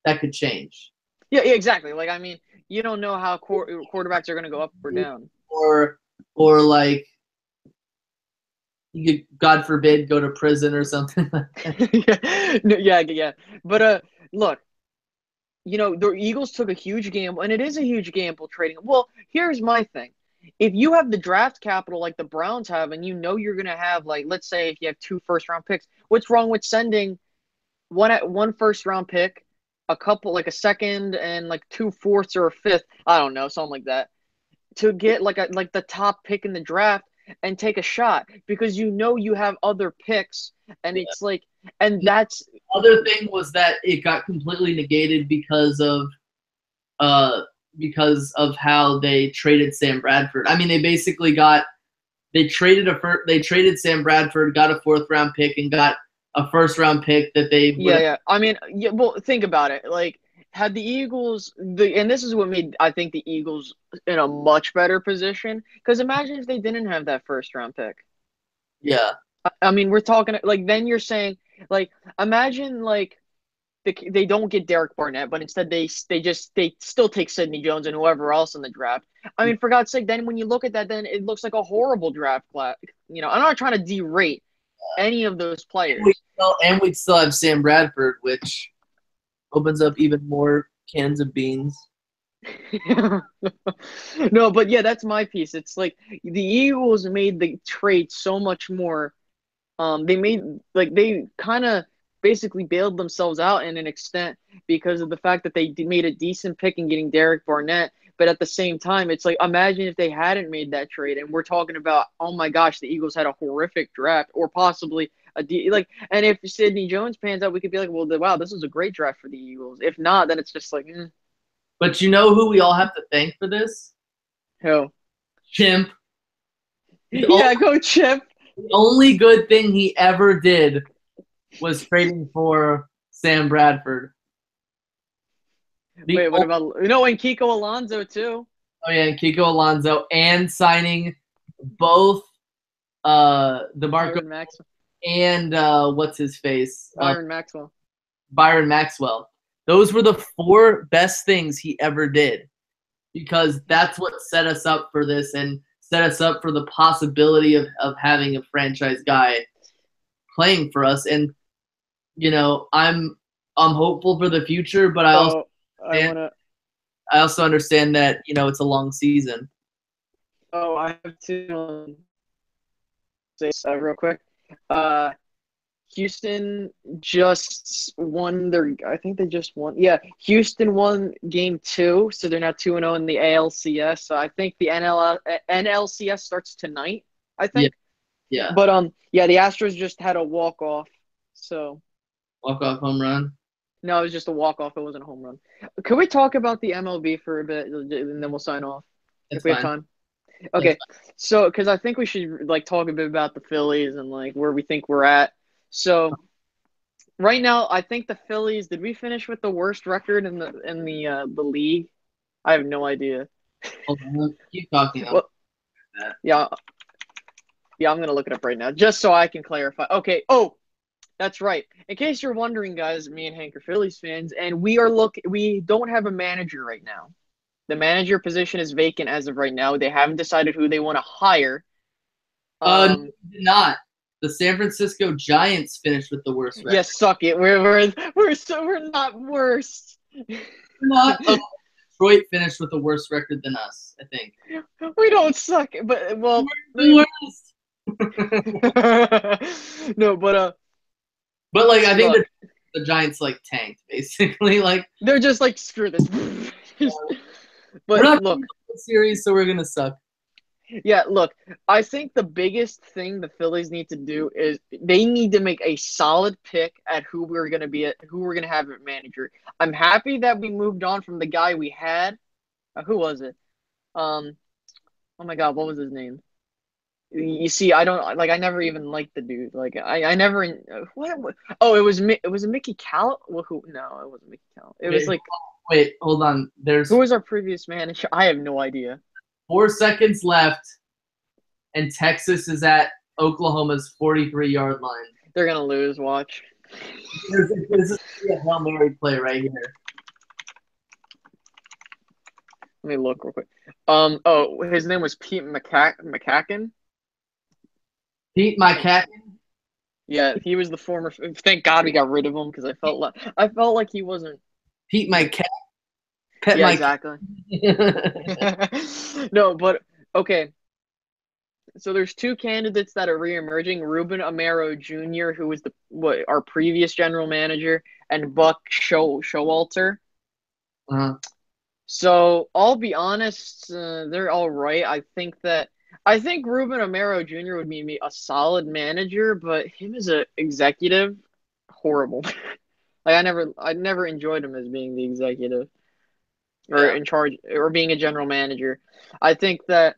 That could change. Yeah, exactly. Like, I mean, you don't know how quarterbacks are going to go up or down. Or like, you could, God forbid, go to prison or something. Yeah. But look, the Eagles took a huge gamble, and it is a huge gamble trading. Well, here's my thing. If you have the draft capital like the Browns have, and you're going to have, like, let's say if you have 2 first-round picks, what's wrong with sending one first-round pick, a couple, like a second, and like 2 fourths or a fifth, I don't know, something like that, to get like the top pick in the draft and take a shot because you have other picks, and it's like, and that's other thing was that it got completely negated because of how they traded Sam Bradford. I mean, they traded Sam Bradford, got a 4th round pick, and got a 1st round pick that they yeah. I mean, yeah. Well, think about it. Like, had the Eagles and this is what made, I think, the Eagles in a much better position. Because imagine if they didn't have that 1st round pick. Yeah. I mean, we're talking like, then you're saying, like, imagine like they don't get Derek Barnett, but instead they still take Sidney Jones and whoever else in the draft. I mean, for God's sake, then when you look at that, then it looks like a horrible draft class. I'm not trying to derate any of those players. We'd still have Sam Bradford, which opens up even more cans of beans. No, but yeah, that's my piece. It's like the Eagles made the trade so much more they kind of basically bailed themselves out in an extent because of the fact that they made a decent pick in getting Derek Barnett. But at the same time, it's like imagine if they hadn't made that trade, and we're talking about, oh my gosh, the Eagles had a horrific draft, or possibly like, and if Sidney Jones pans out, we could be like, well, wow, this was a great draft for the Eagles. If not, then it's just like, But you know who we all have to thank for this? hell, Chimp. yeah, go Chip. The only good thing he ever did was trading for Sam Bradford. Wait, what about and Kiko Alonso too? Oh yeah, and Kiko Alonso, and signing both DeMarco and what's his face? Byron Maxwell. Byron Maxwell. Those were the 4 best things he ever did, because that's what set us up for this and set us up for the possibility of having a franchise guy playing for us. And you know, I'm hopeful for the future, but I also understand that, you know, it's a long season. Oh, I have to say real quick. Houston just won I think they just won. Yeah, Houston won game 2, so they're now 2-0 in the ALCS. So I think the NLCS starts tonight, I think. Yeah. But yeah, the Astros just had a walk-off. So walk-off home run? No, it was just a walk-off. It wasn't a home run. Can we talk about the MLB for a bit, and then we'll sign off if we have time? Okay, so because I think we should like talk a bit about the Phillies and like where we think we're at. So right now, I think the Phillies. Did we finish with the worst record in the league? I have no idea. Hold on, keep talking. Well, yeah, I'm gonna look it up right now just so I can clarify. Okay. Oh, that's right. In case you're wondering, guys, me and Hank are Phillies fans, and we don't have a manager right now. The manager position is vacant as of right now. They haven't decided who they want to hire. No, did not. The San Francisco Giants finished with the worst record. Yes, suck it. We're not worst. We're not. Detroit finished with a worse record than us, I think. We don't suck, but well, we're the worst. No, but like I think the Giants like tanked basically. Like they're just like screw this. But we're not look, series, so we're gonna suck. Yeah, look, I think the biggest thing the Phillies need to do is they need to make a solid pick at who we're gonna have at manager. I'm happy that we moved on from the guy we had. Who was it? Oh my God, what was his name? You see, I never even liked the dude. Like I never what? Oh, it was Mickey Cal. Well, who? No, it wasn't Mickey Cal. It was like wait, hold on. Who was our previous manager? I have no idea. 4 seconds left, and Texas is at Oklahoma's 43-yard line. They're gonna lose. Watch. This is a Hail Mary play right here. Let me look real quick. Oh, his name was Pete McCacken. Pete McCacken. Yeah, he was the former. Thank God we got rid of him because I felt like he wasn't. Pete McCacken. Yeah, exactly. No, but okay. So there's 2 candidates that are reemerging: Ruben Amaro Jr., who was our previous general manager, and Buck Showalter. So I'll be honest, they're all right. I think Ruben Amaro Jr. would be a solid manager, but him as an executive, horrible. Like I never enjoyed him as being the executive or in charge or being a general manager. I think that,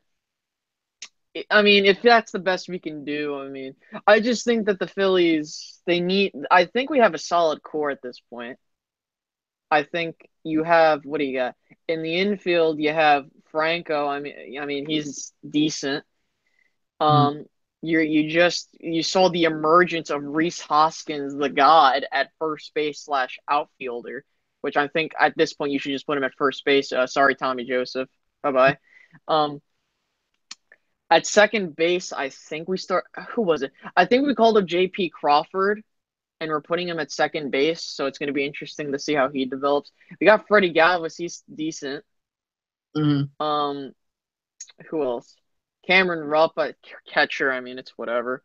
I mean, if that's the best we can do, I mean, I just think that the Phillies, I think we have a solid core at this point. I think you have, what do you got? In the infield, you have Franco. I mean, he's decent. You saw the emergence of Rhys Hoskins, the god, at first base / outfielder, which I think at this point you should just put him at first base. Sorry, Tommy Joseph. Bye-bye. At second base, I think who was it? I think we called up J.P. Crawford, and we're putting him at second base, so it's going to be interesting to see how he develops. We got Freddie Galvis. He's decent. Mm-hmm. Who else? Cameron Rupp at catcher. I mean, it's whatever.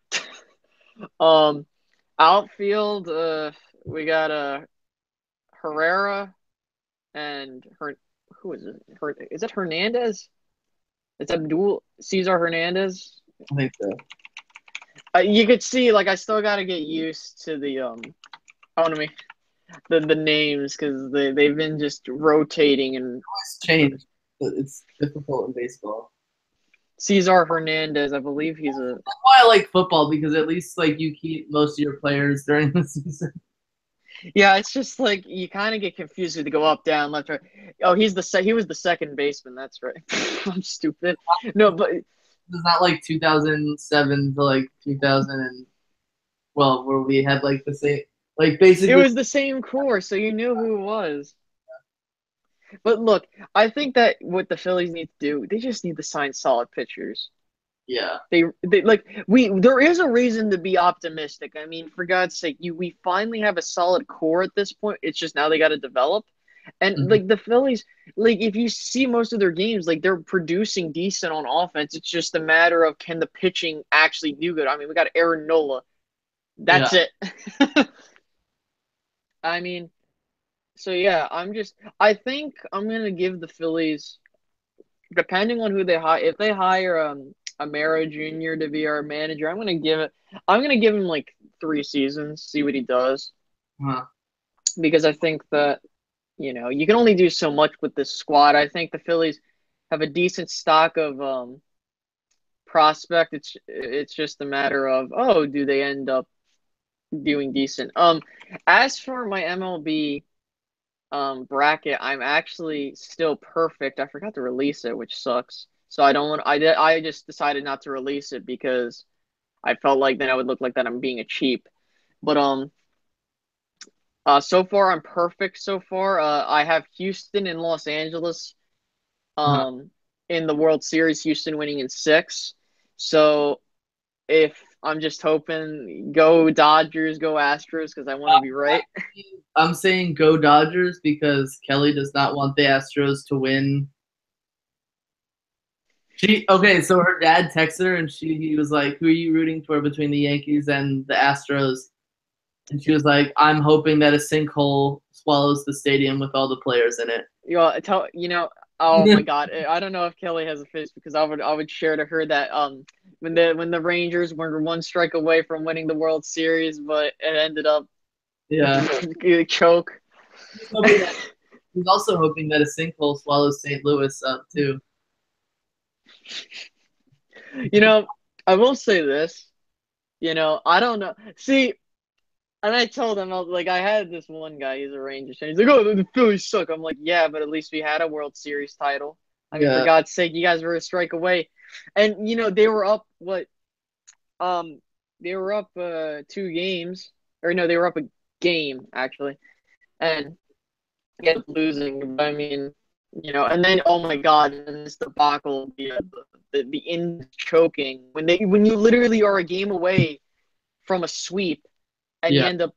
Um, Outfield, we got Herrera and her. Who is it? Is it Hernandez? It's Abdul Cesar Hernandez. I think so. You could see, like, I still got to get used to I want to make the names because they've been just rotating and It's changed, but it's difficult in baseball. Cesar Hernandez, I believe he's a. That's why I like football because at least like you keep most of your players during the season. Yeah, it's just like you kind of get confused with to go up, down, left, right. Oh, he was the second baseman. That's right. I'm stupid. No, but It's not like 2007 to like 2000 and well, where we had like the same, like it basically, was the same core, so you knew who it was. But look, I think that what the Phillies need to do, they just need to sign solid pitchers. yeah. They like there is a reason to be optimistic. I mean, for God's sake, we finally have a solid core at this point. It's just now they got to develop. And Mhm. like the Phillies, like if you see most of their games, like they're producing decent on offense. It's just a matter of can the pitching actually do good. I mean, we got Aaron Nola. Yeah. That's it. I mean, so yeah, I think I'm gonna give the Phillies, depending on who they hire, if they hire Amara Jr. to be our manager, I'm gonna give him like 3 seasons, see what he does, Huh. because I think that you can only do so much with this squad. I think the Phillies have a decent stock of prospect. It's just a matter of, oh, do they end up doing decent? As for my MLB bracket, I'm actually still perfect. I forgot to release it, which sucks. So I don't want I just decided not to release it because I felt like then I would look like that I'm being a cheap. But so far I'm perfect so far. I have Houston and Los Angeles Huh. um in the World Series, Houston winning in 6. So if I'm just hoping go Dodgers, go Astros because I want to be right. I'm saying go Dodgers because Kelly does not want the Astros to win. She okay, so her dad texted her and he was like, "Who are you rooting for between the Yankees and the Astros?" And she was like, "I'm hoping that a sinkhole swallows the stadium with all the players in it." Oh my God, I don't know if Kelly has a face because I would share to her that when the Rangers were one strike away from winning the World Series, but it ended up Yeah. choke. He's hoping that he's also hoping that a sinkhole swallows St. Louis up too. You know, I will say this. I don't know. See, and I told him, I was like, I had this one guy, he's a Rangers fan. He's like, oh, the Phillies suck. I'm like, yeah, but at least we had a World Series title. I mean, for Yeah. God's sake, you guys were a strike away. And, they were up, what? Um, they were up 2 games. Or no, they were up a game, actually. And they ended up losing. I mean, and then, oh my God, and this debacle, the in choking. When you literally are a game away from a sweep and you Yeah. end up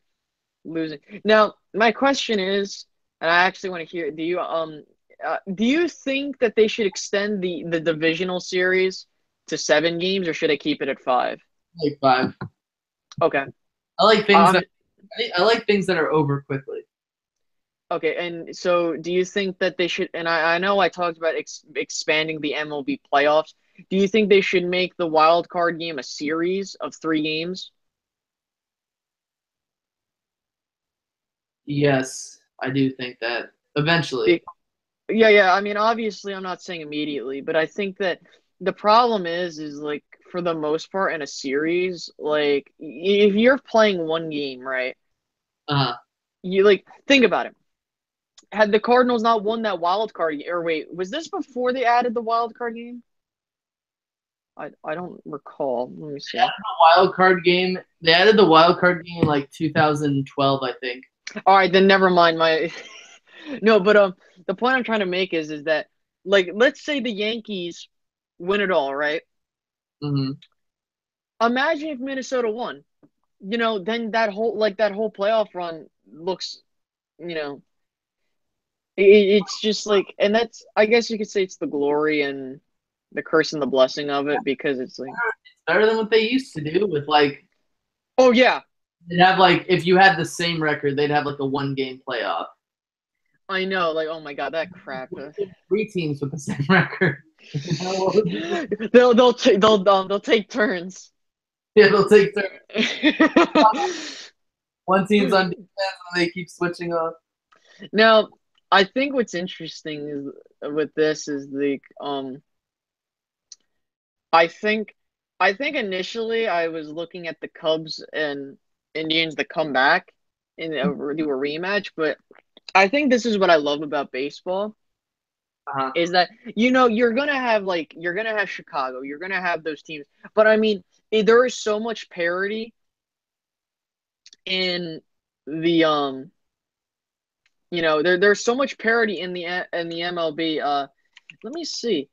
losing. Now, my question is, and I actually want to hear, do you think that they should extend the divisional series to 7 games, or should I keep it at 5? Like 5. Okay. I like things Um. that I like things that are over quickly. Okay. And so, do you think that they should? And I know I talked about expanding the MLB playoffs. Do you think they should make the wild card game a series of 3 games? Yes, I do think that eventually. Be- Yeah, yeah. I mean, obviously, I'm not saying immediately, but I think that the problem is like for the most part in a series, like if you're playing one game, right? Uh, You like think about it. Had the Cardinals not won that wild card, or wait, was this before they added the wild card game? I don't recall. Let me see. wild card game. They added the wild card game in like 2012, I think. All right, then never mind my. No, but the point I'm trying to make is that like let's say the Yankees win it all, right? Hmm. Imagine if Minnesota won. Then that whole playoff run looks, you know, it's just like, and that's, I guess you could say it's the glory and the curse and the blessing of it because it's like, It's better than what they used to do with like. Oh yeah, They'd have like if you had the same record, they'd have like a 1 game playoff. I know. Like, oh my God, that crap. 3 teams with the same record. They'll take turns. Yeah, they'll take turns. One team's on defense and they keep switching up. Now, I think what's interesting is with this is I think I think initially I was looking at the Cubs and Indians to come back and do a rematch, but I think this is what I love about baseball Uh-huh. is that you're gonna have Chicago, you're gonna have those teams, but I mean there is so much parity in the there's so much parity in the MLB. Let me see.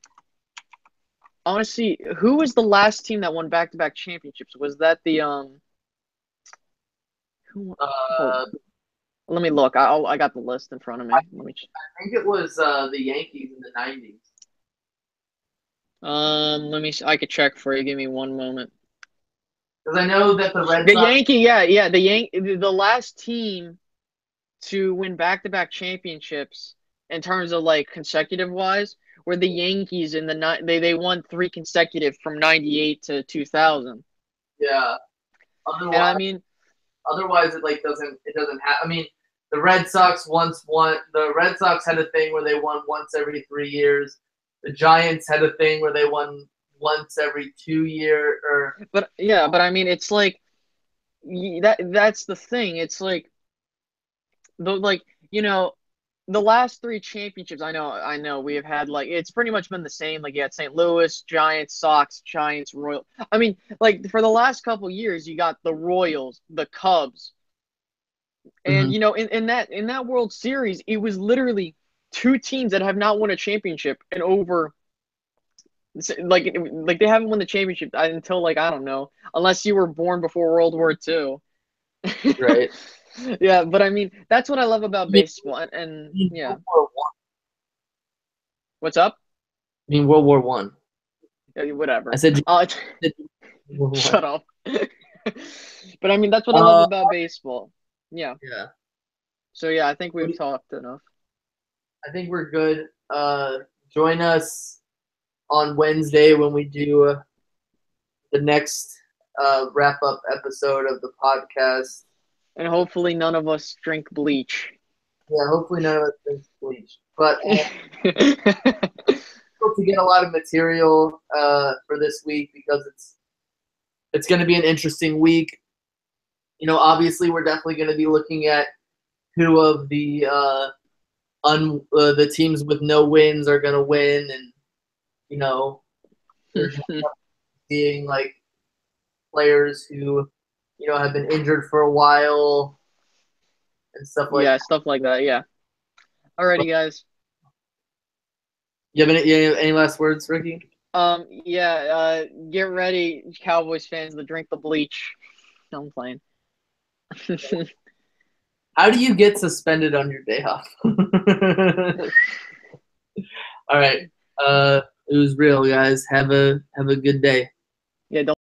I want to see who was the last team that won back-to-back championships. Was that the who? Hold, Uh, let me look. I got the list in front of me. Let me. I think it was the Yankees in the 90s. Let me. I could check for you. Give me one moment. Because I know that the Red The Sox. Yankee, yeah. The last team to win back-to-back championships in terms of like consecutive wise were the Yankees in they won three consecutive from 98 to 2000. Yeah. And I Otherwise, mean, otherwise it doesn't have. I mean, the Red Sox once won. The Red Sox had a thing where they won once every 3 years. The Giants had a thing where they won once every 2 year. Or but yeah, but I mean, it's like that's the thing. It's like the like you know the last three championships. I know we have had like it's pretty much been the same. Like you had St. Louis, Giants, Sox, Giants, Royal. I mean, like for the last couple years, you got the Royals, the Cubs, and Mhm. in that World Series, it was literally two teams that have not won a championship in over like they haven't won the championship until like I don't know, unless you were born before World War II. Right. Yeah, but I mean that's what I love about I mean, baseball, and yeah. World War One. What's up? I mean World War One. Yeah, I whatever. said World War One. Shut up. But I mean that's what I love Uh, about baseball. Yeah. yeah. So yeah, I think What we've do talked enough. I think we're good. Join us on Wednesday when we do the next wrap up episode of the podcast. And hopefully none of us drink bleach. Yeah, hopefully none of us drinks bleach, but hope to get a lot of material for this week because it's going to be an interesting week. Obviously we're definitely going to be looking at who of the teams with no wins are going to win, and there's seeing like players who have been injured for a while and stuff like Yeah, that. stuff like that. Yeah. Alrighty, guys. You have any last words, Ricky? Yeah, get ready, Cowboys fans, to drink the bleach. No, I'm playing. How do you get suspended on your day off? All right. It was real, guys. Have a good day. Yeah, don't